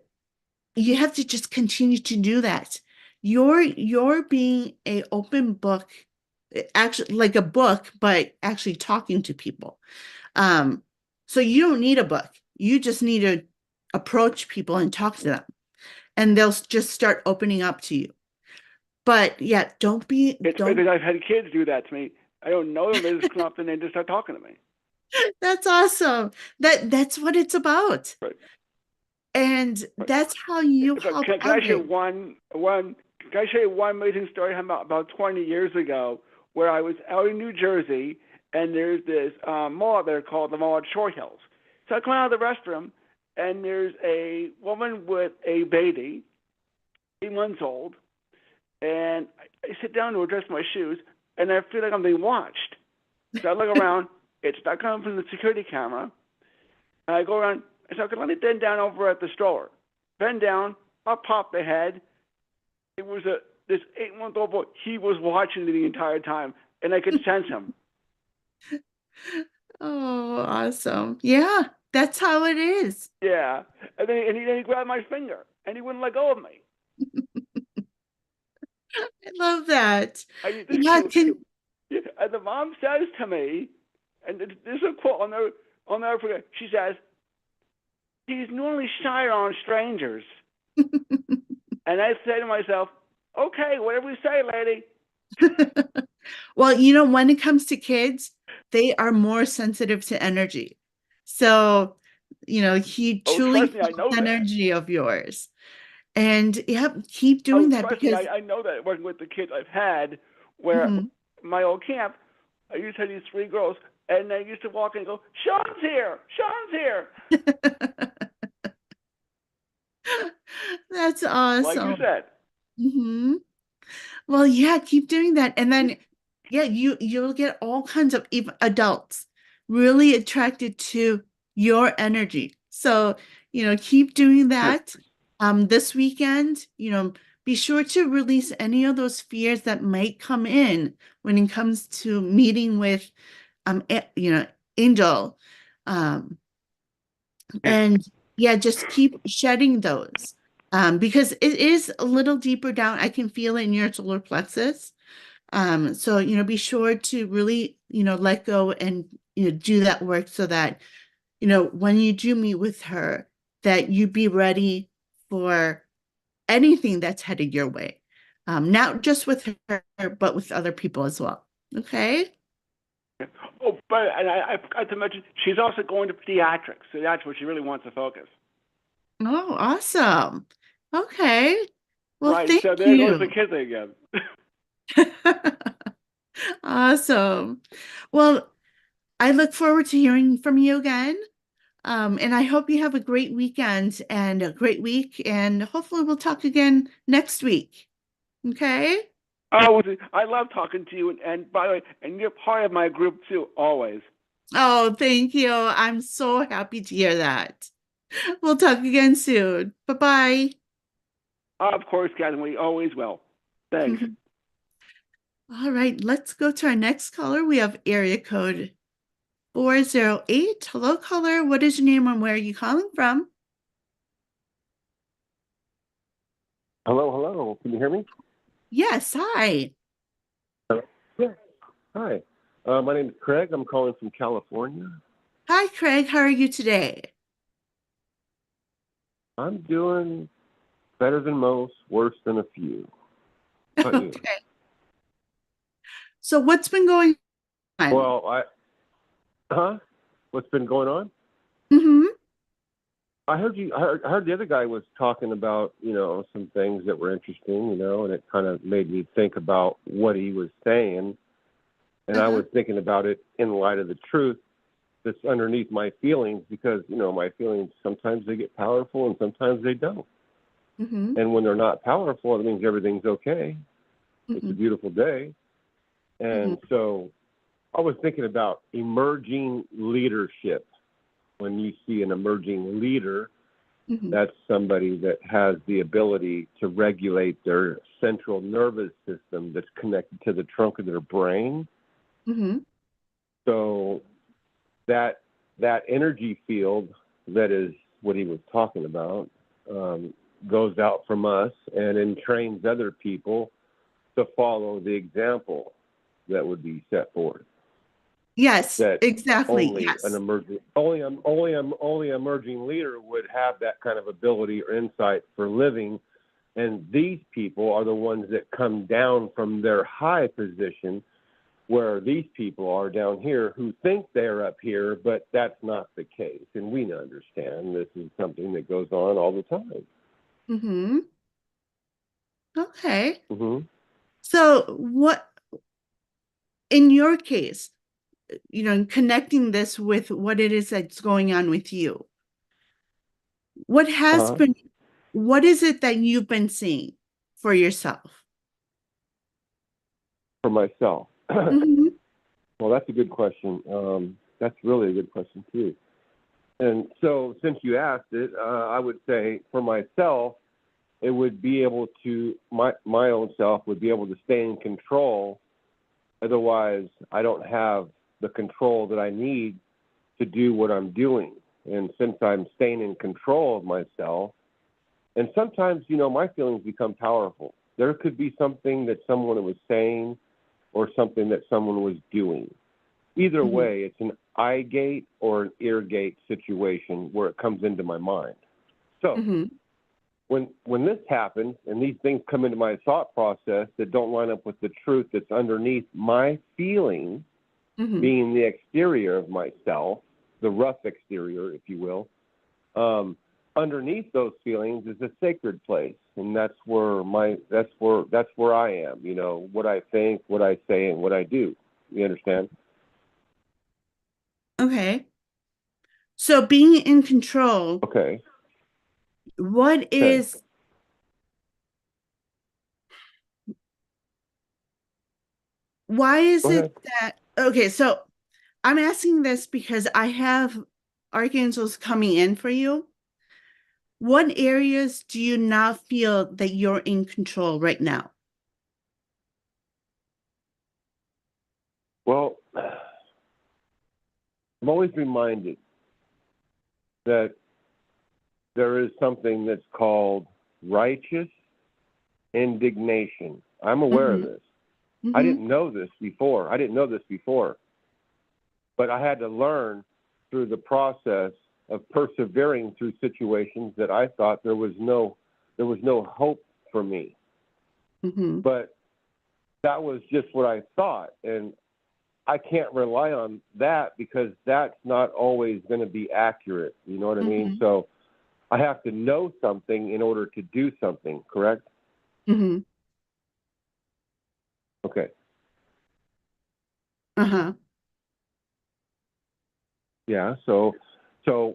you have to just continue to do that. You're being a open book, actually like a book, but actually talking to people. Um, so you don't need a book. You just need to approach people and talk to them, and they'll just start opening up to you. But yeah, It's don't. because I've had kids do that to me. I don't know them. They just come up and they just start talking to me. That's awesome. That's what it's about. Right. And Right. that's how you But help can I share others. one? Can I share one amazing story about 20 years ago where I was out in New Jersey and there's this mall there called the Mall at Short Hills. So I come out of the restroom and there's a woman with a baby, 8 months old, and I sit down to adjust my shoes and I feel like I'm being watched. So I look around. It's not coming from the security camera. And I go around. I said, okay, let me bend down over at the stroller. Bend down. Up popped the head. It was this 8-month-old boy. He was watching me the entire time, and I could sense him. Oh, awesome. Yeah, that's how it is. Yeah, and then he grabbed my finger, and he wouldn't let go of me. I love that. This Yeah, cute. And the mom says to me, and this is a quote I'll never forget. She says, "He's normally shy on strangers," and I say to myself, "Okay, whatever you say, lady." Well, when it comes to kids, they are more sensitive to energy. So, he Oh, truly trust me, I felt know the that. energy of yours. And yep, keep Oh, doing that trust me, because I know that working with the kids I've had, where Mhm. my old camp, I used to have these 3 girls, and they used to walk in and go, "Sean's here, Sean's here," That's like you awesome. said. hmm Well, yeah, keep doing that. And then yeah, you'll get all kinds of even adults really attracted to your energy. So, keep doing that. This weekend, be sure to release any of those fears that might come in when it comes to meeting with Angel. Um, Yeah. and yeah, just keep shedding those. Because it is a little deeper down. I can feel it in your solar plexus. So, be sure to really, let go and, do that work so that, when you do meet with her, that you be ready for anything that's headed your way. Not just with her, but with other people as well. Okay. Oh, but and I forgot to mention, she's also going to pediatrics, so that's where she really wants to focus. Oh, awesome. Okay. Well, Right. thank So there goes the you. kids again. Awesome. Well, I look forward to hearing from you again. And I hope you have a great weekend and a great week. And hopefully we'll talk again next week. Okay? Oh, I love talking to you, and by the way, and you're part of my group too, always. Oh, thank you. I'm so happy to hear that. We'll talk again soon. Bye-bye. Of course, Catherine, we always will. Thanks. All right, let's go to our next caller. We have area code 408. Hello, caller. What is your name and where are you calling from? Hello, hello. Can you hear me? Yes, hi. Hello? Yeah. Hi. My name is Craig. I'm calling from California. Hi, Craig. How are you today? I'm doing better than most, worse than a few. How about you? Okay. So what's been going on? Well, huh? What's been going on? Mm-hmm. I heard the other guy was talking about, some things that were interesting, and it kind of made me think about what he was saying. And I Uh-huh. was thinking about it in light of the truth that's underneath my feelings because, my feelings, sometimes they get powerful and sometimes they don't. Mm-hmm. And when they're not powerful, it means everything's okay. It's a Mm-hmm. beautiful day. Mm-hmm. And so I was thinking about emerging leadership. When you see an emerging leader, Mm-hmm. that's somebody that has the ability to regulate their central nervous system that's connected to the trunk of their brain. Mm-hmm. So that energy field, that is what he was talking about, goes out from us and entrains other people to follow the example that would be set forth. Yes, That exactly. only Yes. an emerging, only emerging leader would have that kind of ability or insight for living. And these people are the ones that come down from their high position, where these people are down here who think they're up here, but that's not the case. And we understand this is something that goes on all the time. Mm-hmm. Okay. Mm-hmm. So what, in your case, connecting this with what it is that's going on with you, what has Uh-huh. been, what is it that you've been seeing for yourself? For myself. Mm-hmm. Well, that's a good question. That's really a good question, too. And so since you asked it, I would say for myself, it would be able to, my own self would be able to stay in control. Otherwise, I don't have the control that I need to do what I'm doing. And since I'm staying in control of myself, and sometimes, my feelings become powerful. There could be something that someone was saying or something that someone was doing. Either Mm-hmm. way, it's an eye gate or an ear gate situation where it comes into my mind. So Mm-hmm. when this happens and these things come into my thought process that don't line up with the truth that's underneath my feeling, Mm-hmm. being the exterior of myself, the rough exterior, if you will, underneath those feelings is a sacred place, and that's where I am. What I think, what I say, and what I do. You understand? Okay. So being in control, Okay. what Okay. is, why is Go it ahead. that, okay, so I'm asking this because I have archangels coming in for you. What areas do you not feel that you're in control right now? Well, I'm always reminded that there is something that's called righteous indignation. I'm aware of Mm-hmm. this. Mm-hmm. I didn't know this before, but I had to learn through the process of persevering through situations that I thought there was no hope for me. Mm-hmm. But that was just what I thought, and I can't rely on that because that's not always going to be accurate. You know what I mean? Mm-hmm. So I have to know something in order to do something, correct? Mm-hmm. Okay. Uh-huh. Yeah. So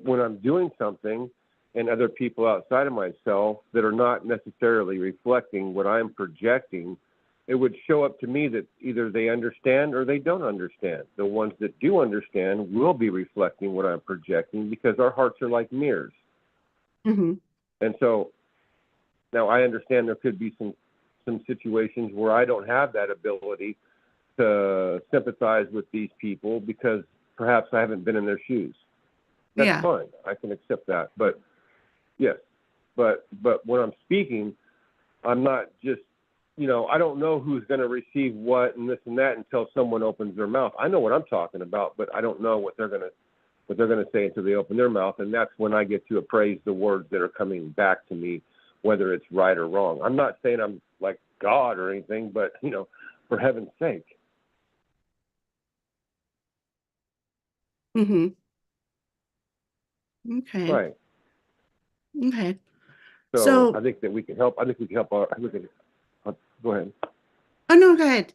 when I'm doing something and other people outside of myself that are not necessarily reflecting what I'm projecting, it would show up to me that either they understand or they don't understand. The ones that do understand will be reflecting what I'm projecting because our hearts are like mirrors. Mm-hmm. And so now I understand there could be some situations where I don't have that ability to sympathize with these people because perhaps I haven't been in their shoes. That's Yeah. fine. I can accept that. But yes, but when I'm speaking, I'm not just, I don't know who's going to receive what and this and that until someone opens their mouth. I know what I'm talking about, but I don't know what they're going to say until they open their mouth, and that's when I get to appraise the words that are coming back to me, whether it's right or wrong. I'm not saying I'm like God or anything, but for heaven's sake. Mm-hmm. Okay. Right. Okay. So I So, think that we can help. I think we can help go ahead. oh no, go ahead.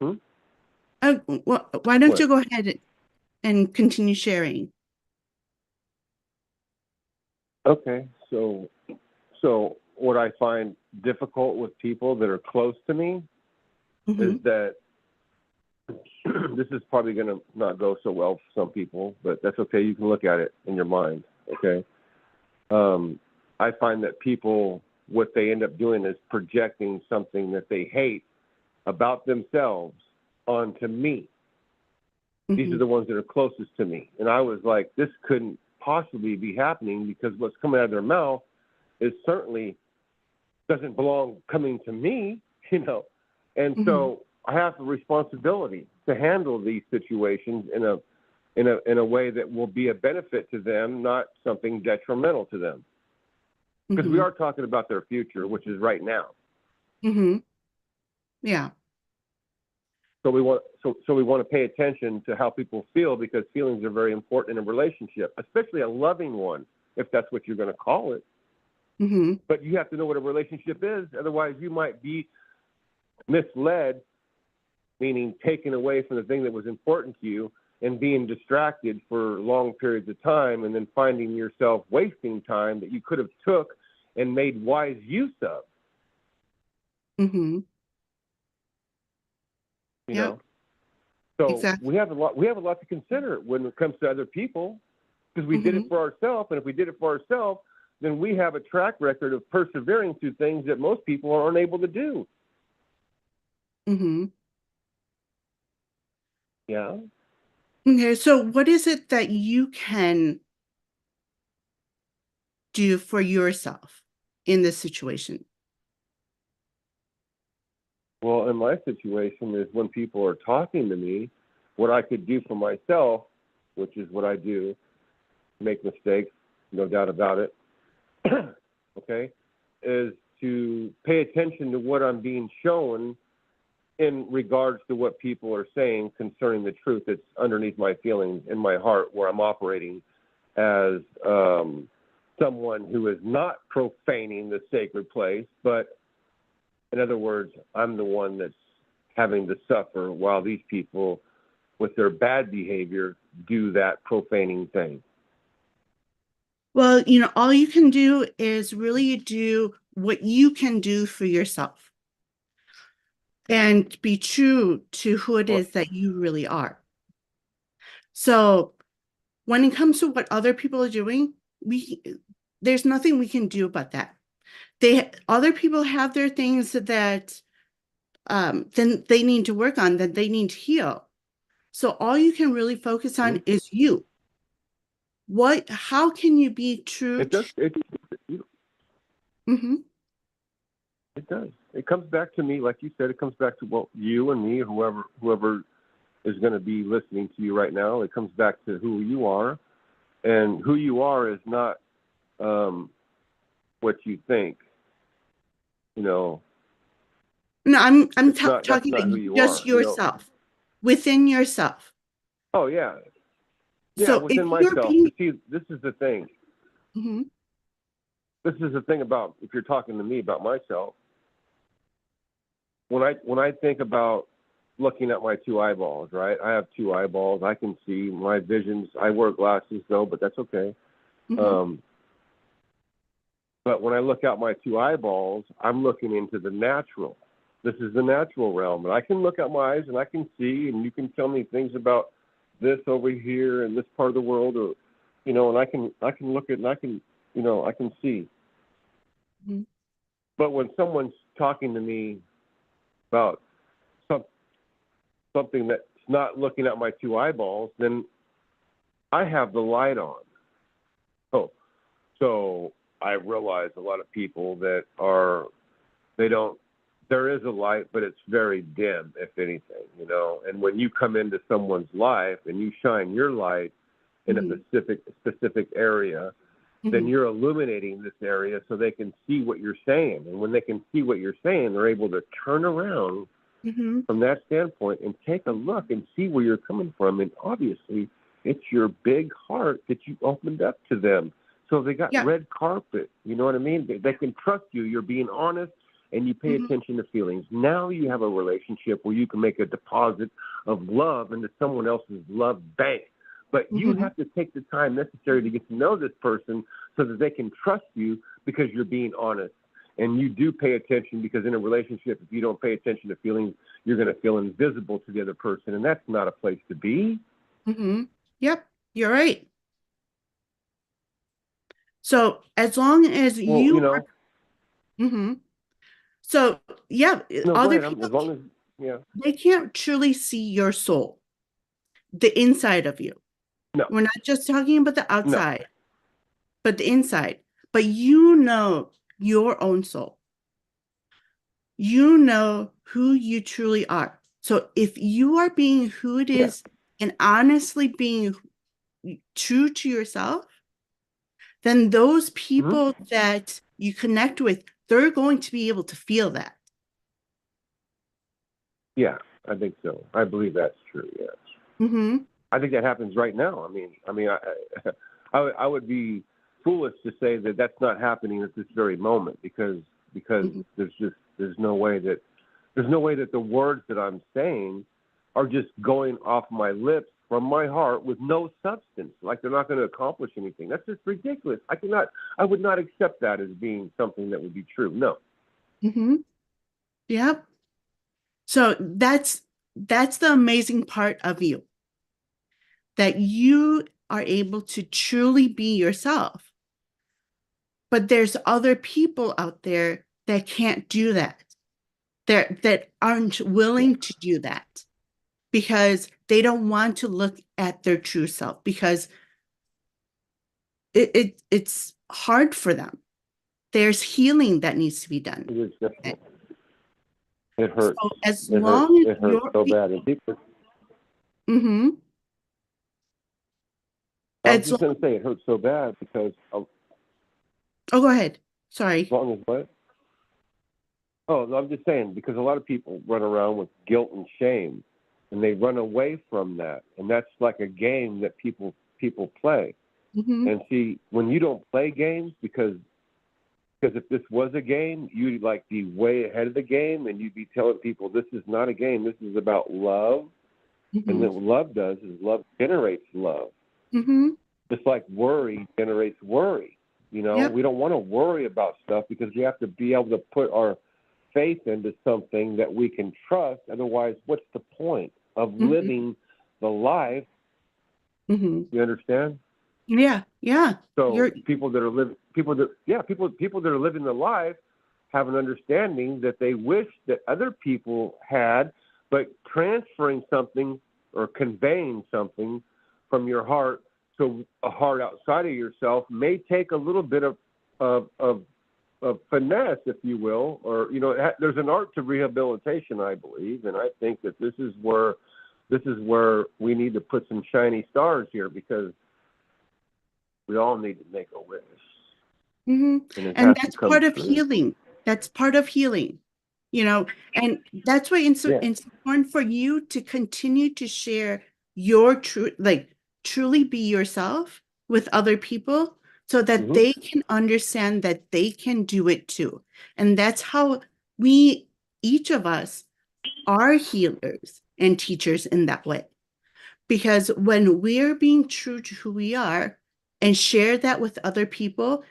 Hmm? Why don't you What? go ahead and continue sharing? Okay. So what I find difficult with people that are close to me Mm-hmm. is that this is probably going to not go so well for some people, but that's okay. You can look at it in your mind. Okay. I find that people, what they end up doing is projecting something that they hate about themselves onto me. These Mm-hmm. are the ones that are closest to me. And I was like, this couldn't possibly be happening, because what's coming out of their mouth is certainly doesn't belong coming to me, And so I have the responsibility to handle these situations in a way that will be a benefit to them, not something detrimental to them. Because we are talking about their future, which is right now. Yeah. So we want to pay attention to how people feel, because feelings are very important in a relationship, especially a loving one, if that's what you're going to call it. But you have to know what a relationship is. Otherwise, you might be misled, meaning taken away from the thing that was important to you, and being distracted for long periods of time, and then finding yourself wasting time that you could have took and made wise use of. So exactly. we have a lot to consider when it comes to other people, because we did it for ourselves. And if we did it for ourselves, then we have a track record of persevering through things that most people are unable to do. Yeah. Okay, so what is it that you can do for yourself in this situation? Well, in my situation is when people are talking to me, what I could do for myself, which is what I do, make mistakes, no doubt about it, okay, is to pay attention to what I'm being shown in regards to what people are saying concerning the truth that's underneath my feelings in my heart, where I'm operating as someone who is not profaning the sacred place, but in other words, I'm the one that's having to suffer while these people, with their bad behavior, do that profaning thing. Well, all you can do is really do what you can do for yourself and be true to who it is that you really are. So when it comes to what other people are doing, there's nothing we can do about that. Other people have their things that then they need to work on, that they need to heal. So all you can really focus on is you. How can you be true? It does. It does. It comes back to me, like you said. It comes back to you and me, whoever is going to be listening to you right now. It comes back to who you are, and who you are is not what you think. No, I'm talking about just yourself, within yourself. Oh yeah, So within myself. See, this is the thing. This is the thing about, if you're talking to me about myself. When I think about looking at my two eyeballs, right? I have two eyeballs. I can see my visions. I wear glasses though, but that's okay. But when I look out my two eyeballs, I'm looking into the natural. This is the natural realm, and I can look out my eyes and I can see, and you can tell me things about this over here and this part of the world, or and I can look at, and I can I can see. But when someone's talking to me about something that's not looking at my two eyeballs, then I have the light on. So I realize a lot of people that there is a light, but it's very dim, if anything, and when you come into someone's life and you shine your light in a specific area, then you're illuminating this area so they can see what you're saying. And when they can see what you're saying, they're able to turn around from that standpoint and take a look and see where you're coming from. And obviously, it's your big heart that you opened up to them. So they got red carpet. You know what I mean? They can trust you. You're being honest, and you pay attention to feelings. Now you have a relationship where you can make a deposit of love into someone else's love bank. But you have to take the time necessary to get to know this person so that they can trust you, because you're being honest. And you do pay attention, because in a relationship, if you don't pay attention to feelings, you're going to feel invisible to the other person. And that's not a place to be. Yep, you're right. So as long as So other people, they can't truly see your soul, the inside of you. No. We're not just talking about the outside. but the inside. But you know your own soul. You know who you truly are. So if you are being who it is and honestly being true to yourself, then those people that you connect with, they're going to be able to feel that. Yeah, I think so. I believe that's true. Yes. Mm-hmm. I think that happens right now. I would be foolish to say that that's not happening at this very moment because there's no way that the words that I'm saying are just going off my lips from my heart with no substance. Like they're not going to accomplish anything. That's just ridiculous. I would not accept that as being something that would be true. No. Mm-hmm. Yep. So that's the amazing part of you, that you are able to truly be yourself. But there's other people out there that can't do that, that aren't willing to do that because they don't want to look at their true self because it's hard for them. There's healing that needs to be done. It is difficult. It hurts. So as long as it hurts so bad. And people, mm-hmm. I was just going to say it hurts so bad because oh, go ahead. Sorry. As long as what? Oh, no, I'm just saying because a lot of people run around with guilt and shame, and they run away from that, and that's like a game that people play. Mm-hmm. And see, when you don't play games, because if this was a game, you'd like be way ahead of the game, and you'd be telling people this is not a game. This is about love, and then what love does is love generates love. Mm-hmm. Just like worry generates worry. You know, we don't want to worry about stuff because we have to be able to put our faith into something that we can trust. Otherwise, what's the point of living the life? You understand? Yeah, yeah. So people that are living the life have an understanding that they wish that other people had, but transferring something or conveying something from your heart to a heart outside of yourself may take a little bit of finesse, if you will, or there's an art to rehabilitation, I believe, and I think that this is where we need to put some shiny stars here because we all need to make a wish. Mm-hmm. And that's part of healing. That's part of healing, and that's why it's important for you to continue to share your truth, like truly be yourself with other people so that they can understand that they can do it too. And that's how each of us are healers and teachers in that way. Because when we're being true to who we are and share that with other people,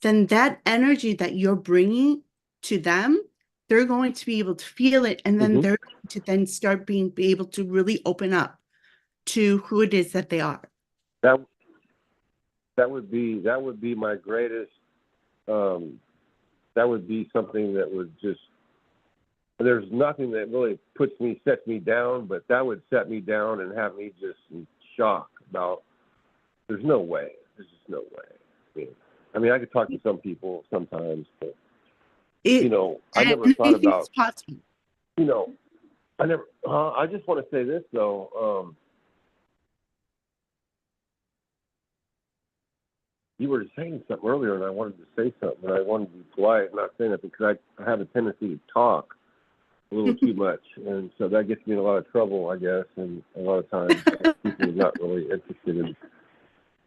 then that energy that you're bringing to them, they're going to be able to feel it. And then they're going to then start be able to really open up to who it is that they are. That would be my greatest, that would be something that would just, there's nothing that really sets me down, but that would set me down and have me just in shock about, there's no way. There's just no way. I mean, I could talk to some people sometimes, but, I never thought about, I just want to say this, though. You were saying something earlier, and I wanted to say something, and I wanted to be polite and not say that because I have a tendency to talk a little too much, and so that gets me in a lot of trouble, I guess, and a lot of times people are not really interested in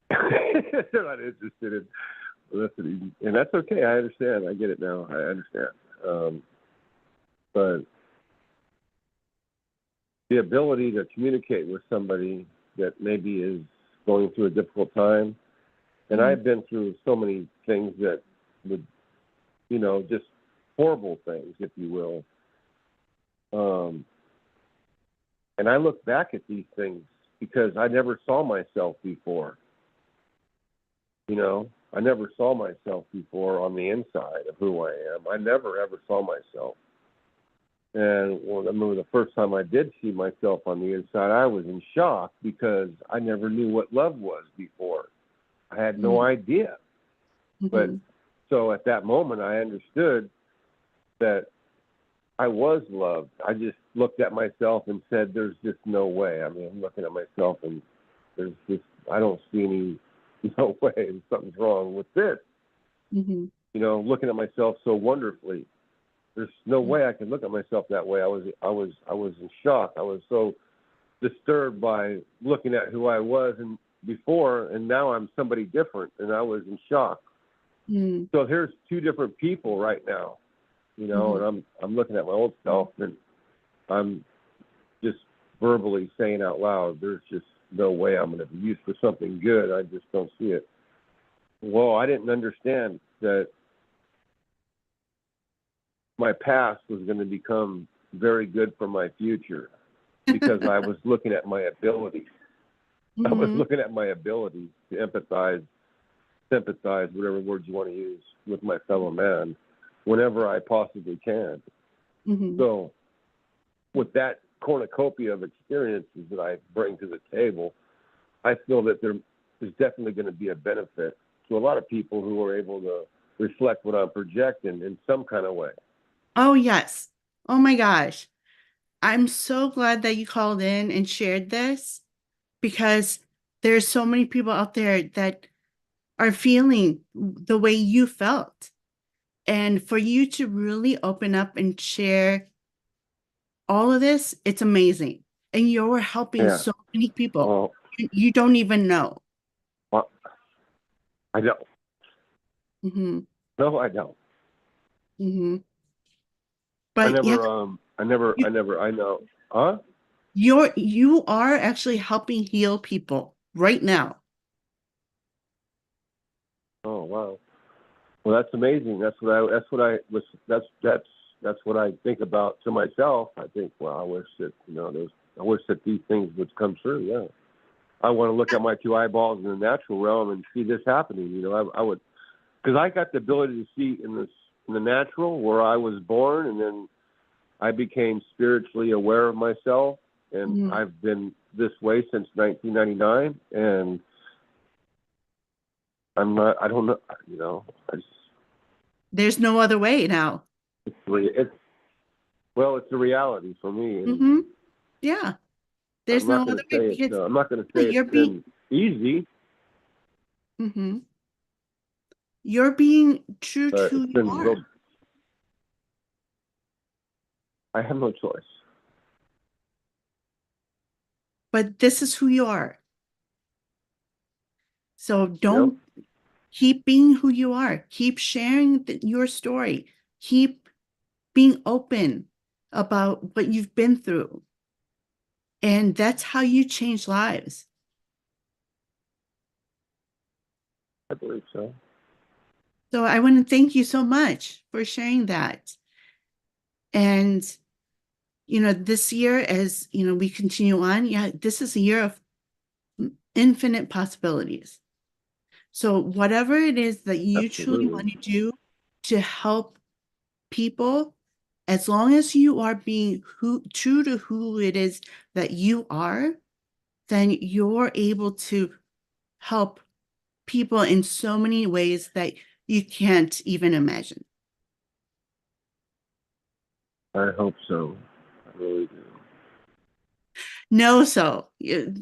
they're not interested in listening, and that's okay. I understand. I get it now. I understand. But the ability to communicate with somebody that maybe is going through a difficult time, and I've been through so many things that would, just horrible things, if you will. And I look back at these things because I never saw myself before. I never saw myself before on the inside of who I am. I never, ever saw myself. And I remember the first time I did see myself on the inside, I was in shock because I never knew what love was before. I had no idea. But so at that moment, I understood that I was loved. I just looked at myself and said, there's just no way. I mean, I'm looking at myself and there's just, I don't see any, no way. Something's wrong with this. Mm-hmm. You know, looking at myself so wonderfully. There's no way I can look at myself that way. I was in shock. I was so disturbed by looking at who I was and before, and now I'm somebody different, and I was in shock. Mm-hmm. So here's two different people right now, you know, and I'm looking at my old self, and I'm just verbally saying out loud, there's just no way I'm going to be used for something good. I just don't see it. Well, I didn't understand that my past was going to become very good for my future because I was looking at my abilities. I was looking at my abilities to empathize, sympathize, whatever words you want to use, with my fellow man whenever I possibly can. So with that cornucopia of experiences that I bring to the table, I feel that there is definitely going to be a benefit to a lot of people who are able to reflect what I'm projecting in some kind of way. Oh, yes. Oh, my gosh. I'm so glad that you called in and shared this, because there's so many people out there that are feeling the way you felt. And for you to really open up and share all of this, it's amazing. And you're helping so many people. Well, you don't even know. Well, I don't. Mm-hmm. No, I don't. Mm-hmm. But I know. Huh? You are actually helping heal people right now. Oh, wow. Well, that's amazing. That's what I think about to myself. I think, well, I wish that these things would come true. Yeah. I want to look at my two eyeballs in the natural realm and see this happening. You know, I would, because I got the ability to see in the natural where I was born, and then I became spiritually aware of myself, and I've been this way since 1999, and I don't know, you know, There's no other way now. it's a reality for me. And Yeah. There's no other way, because I'm not going to say it's been easy. You're being true to But who it's you been are. real. I have no choice. But this is who you are. So don't keep being who you are. Keep sharing your story. Keep being open about what you've been through. And that's how you change lives. I believe so. So I want to thank you so much for sharing that. And, you know, this year, as, you know, we continue on, this is a year of infinite possibilities. So whatever it is that you truly want to do to help people, as long as you are being true to who it is that you are, then you're able to help people in so many ways that you can't even imagine. I hope so. I really do.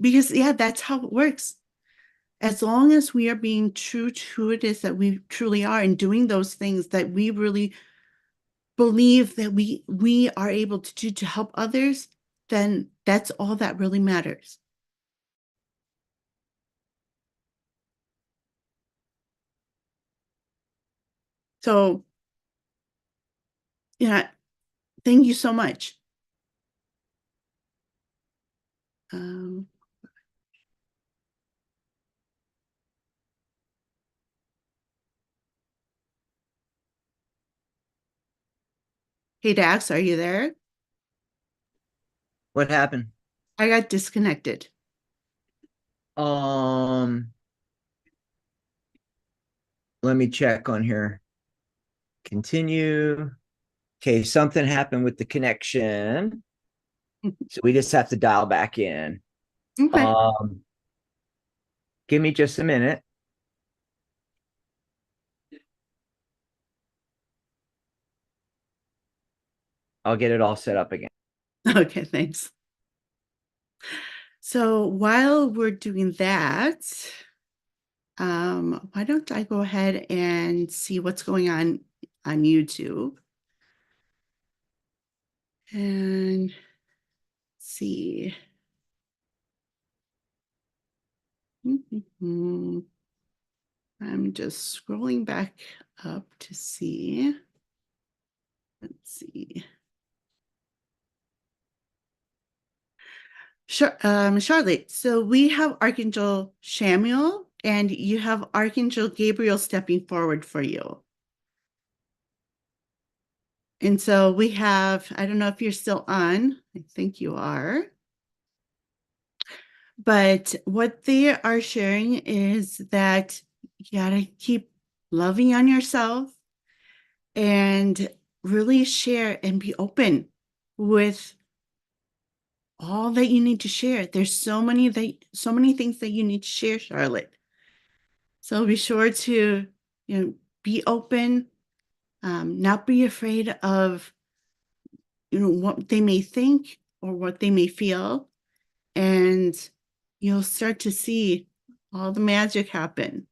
Because that's how it works. As long as we are being true to who it is that we truly are, and doing those things that we really believe that we are able to do to help others, then that's all that really matters. So, yeah, thank you so much. Um, hey, Dax, are you there? What happened? I got disconnected. Let me check on here. Continue. Okay, something happened with the connection. So we just have to dial back in. Okay. Give me just a minute. I'll get it all set up again. Okay, thanks. So while we're doing that, why don't I go ahead and see what's going on YouTube and see. I'm just scrolling back up to see. Let's see. Sure, Charlotte. So we have Archangel Samuel and you have Archangel Gabriel stepping forward for you. And so we have, I don't know if you're still on. I think you are. But what they are sharing is that you gotta keep loving on yourself and really share and be open with all that you need to share. There's so many things that you need to share, Charlotte. So be sure to, be open, not be afraid of, what they may think or what they may feel, and you'll start to see all the magic happen.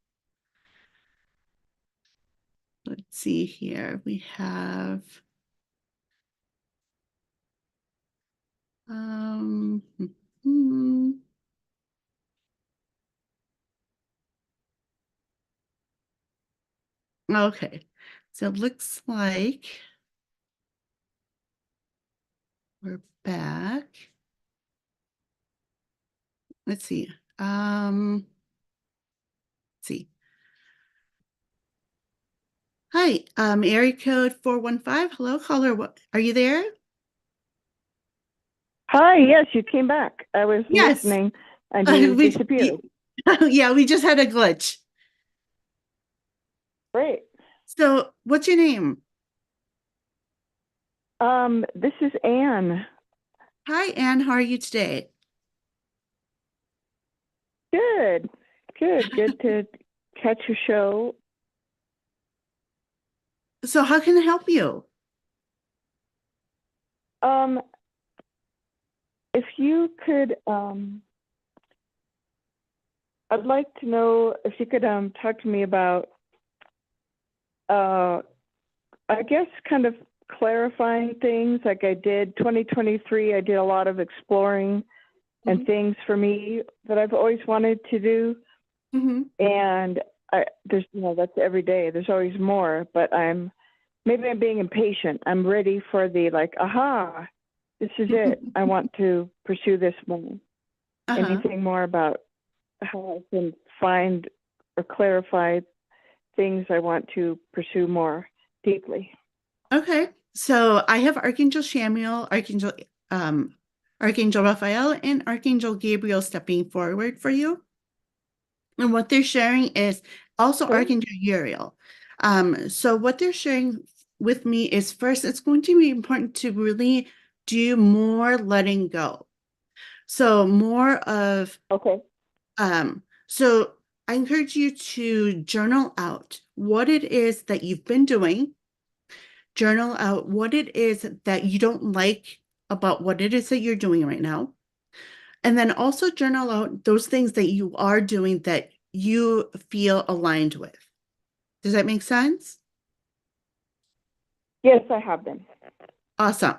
Let's see here. We have okay. So it looks like we're back. Let's see. Let's see. Hi, area code 415. Hello, caller. What are you there? Hi, yes, you came back. I was Yes. listening and you disappeared. Yeah, we just had a glitch. Great. So what's your name? This is Anne. Hi, Anne. How are you today? Good to catch your show. So how can I help you? If you could, I'd like to know if you could talk to me about, I guess, kind of clarifying things. Like I did 2023, I did a lot of exploring and things for me that I've always wanted to do. And there's, that's every day. There's always more, but maybe I'm being impatient. I'm ready for the aha, this is it. I want to pursue this more. Anything more about how I can find or clarify things I want to pursue more deeply? Okay. So I have Archangel Samuel, Archangel Raphael, and Archangel Gabriel stepping forward for you. And what they're sharing is also Archangel Uriel. So what they're sharing with me is, first, it's going to be important to really do more letting go. So more of, so I encourage you to journal out what it is that you've been doing. Journal out what it is that you don't like about what it is that you're doing right now. And then also journal out those things that you are doing that you feel aligned with. Does that make sense? Yes, I have them. Awesome.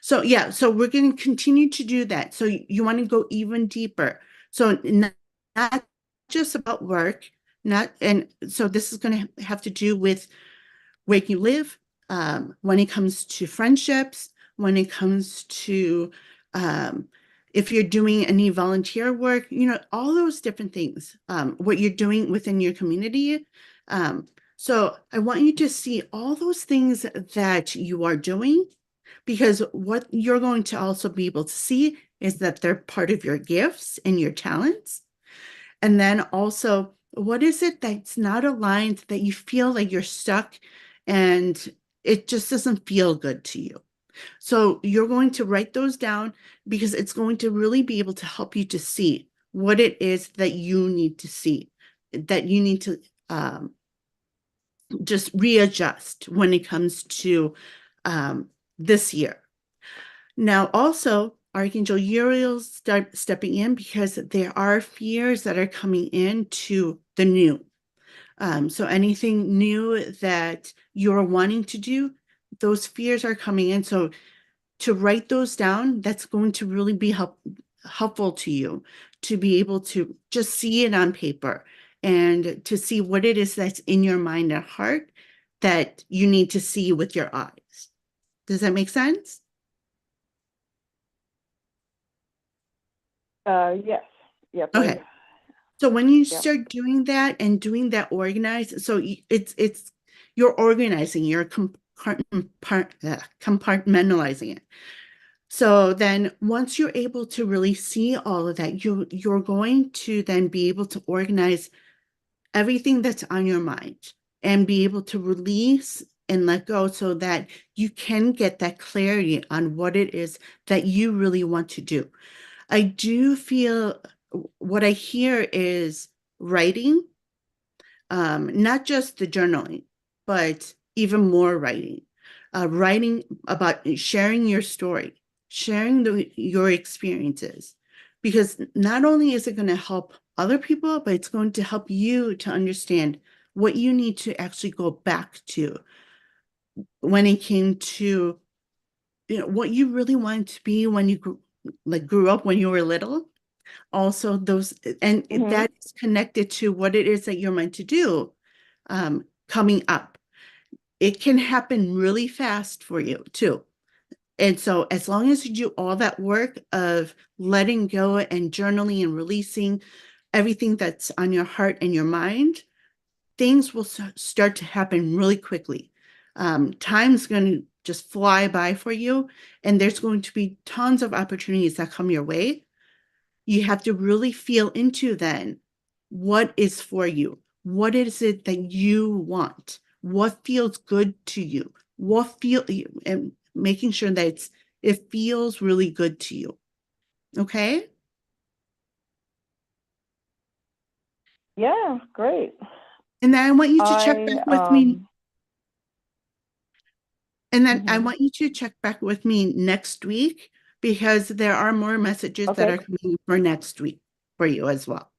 So yeah, so we're going to continue to do that. So you want to go even deeper. So not just about work, and so this is going to have to do with where you live, when it comes to friendships, when it comes to if you're doing any volunteer work, all those different things, what you're doing within your community. So I want you to see all those things that you are doing, because what you're going to also be able to see is that they're part of your gifts and your talents. And then also, what is it that's not aligned, that you feel like you're stuck and it just doesn't feel good to you? So you're going to write those down, because it's going to really be able to help you to see what it is that you need to see, that you need to just readjust when it comes to this year. Now, also, Archangel Uriel start stepping in because there are fears that are coming into the new. So anything new that you're wanting to do, those fears are coming in. So to write those down, that's going to really be helpful to you to be able to just see it on paper and to see what it is that's in your mind and heart that you need to see with your eyes. Does that make sense? Yes. Yep. Okay. So when you Yep. start doing that and doing that organized, so it's you're organizing, you're compartmentalizing it. So then once you're able to really see all of that, you're going to then be able to organize everything that's on your mind and be able to release and let go so that you can get that clarity on what it is that you really want to do. I do feel what I hear is writing, not just the journaling, but even more writing, writing about sharing your story, sharing your experiences, because not only is it going to help other people, but it's going to help you to understand what you need to actually go back to when it came to, what you really wanted to be when you grew up when you were little. Also those, and that is connected to what it is that you're meant to do coming up. It can happen really fast for you too. And so as long as you do all that work of letting go and journaling and releasing everything that's on your heart and your mind, things will start to happen really quickly. Time's going to just fly by for you, and there's going to be tons of opportunities that come your way. You have to really feel into then what is for you. What is it that you want? What feels good to you? And making sure that it feels really good to you. Okay? Yeah, great. And then I want you to check back with me. And then I want you to check back with me next week because there are more messages that are coming for next week for you as well.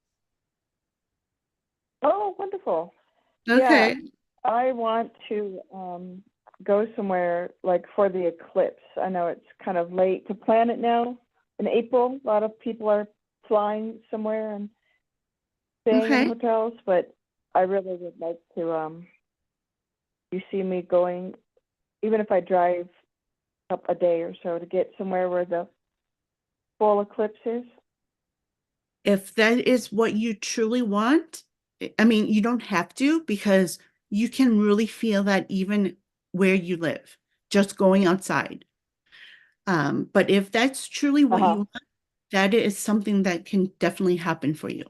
Oh, wonderful. Okay. Yeah, I want to go somewhere like for the eclipse. I know it's kind of late to plan it now. In April, a lot of people are flying somewhere and staying in hotels, but I really would like to, you see me going, even if I drive up a day or so to get somewhere where the full eclipse is. If that is what you truly want, I mean, you don't have to because you can really feel that even where you live, just going outside. But if that's truly what you want, that is something that can definitely happen for you.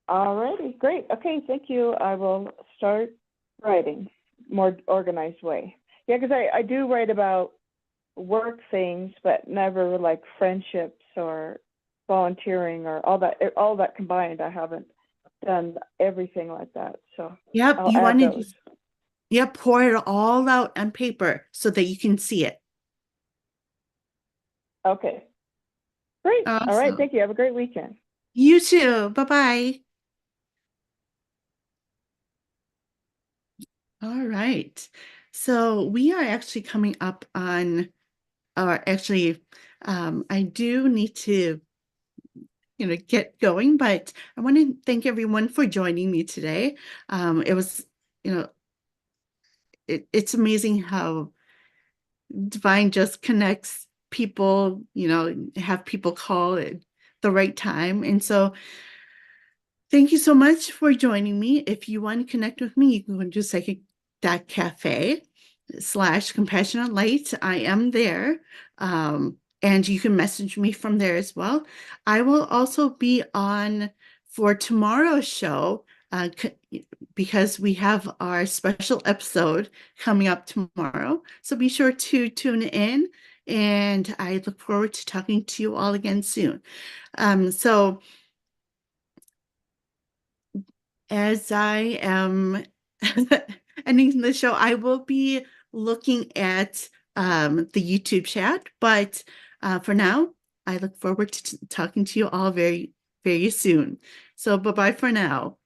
All righty, great. Okay, thank you. I will start writing more organized way. Yeah, because I do write about work things, but never like friendships or volunteering or all that combined. I haven't done everything like that. So Yep, I'll you add want to those. pour it all out on paper so that you can see it. Okay. Great. Awesome. All right. Thank you. Have a great weekend. You too. Bye-bye. All right. So we are actually coming up on, I do need to, get going, but I want to thank everyone for joining me today. It was, it's amazing how Divine just connects people, have people call at the right time. And so thank you so much for joining me. If you want to connect with me, you can go to psychic.cafe/compassionate light. I am there. And you can message me from there as well. I will also be on for tomorrow's show because we have our special episode coming up tomorrow. So be sure to tune in, and I look forward to talking to you all again soon. So as I am ending the show, I will be looking at the YouTube chat. But for now, I look forward to talking to you all very, very soon. So bye-bye for now.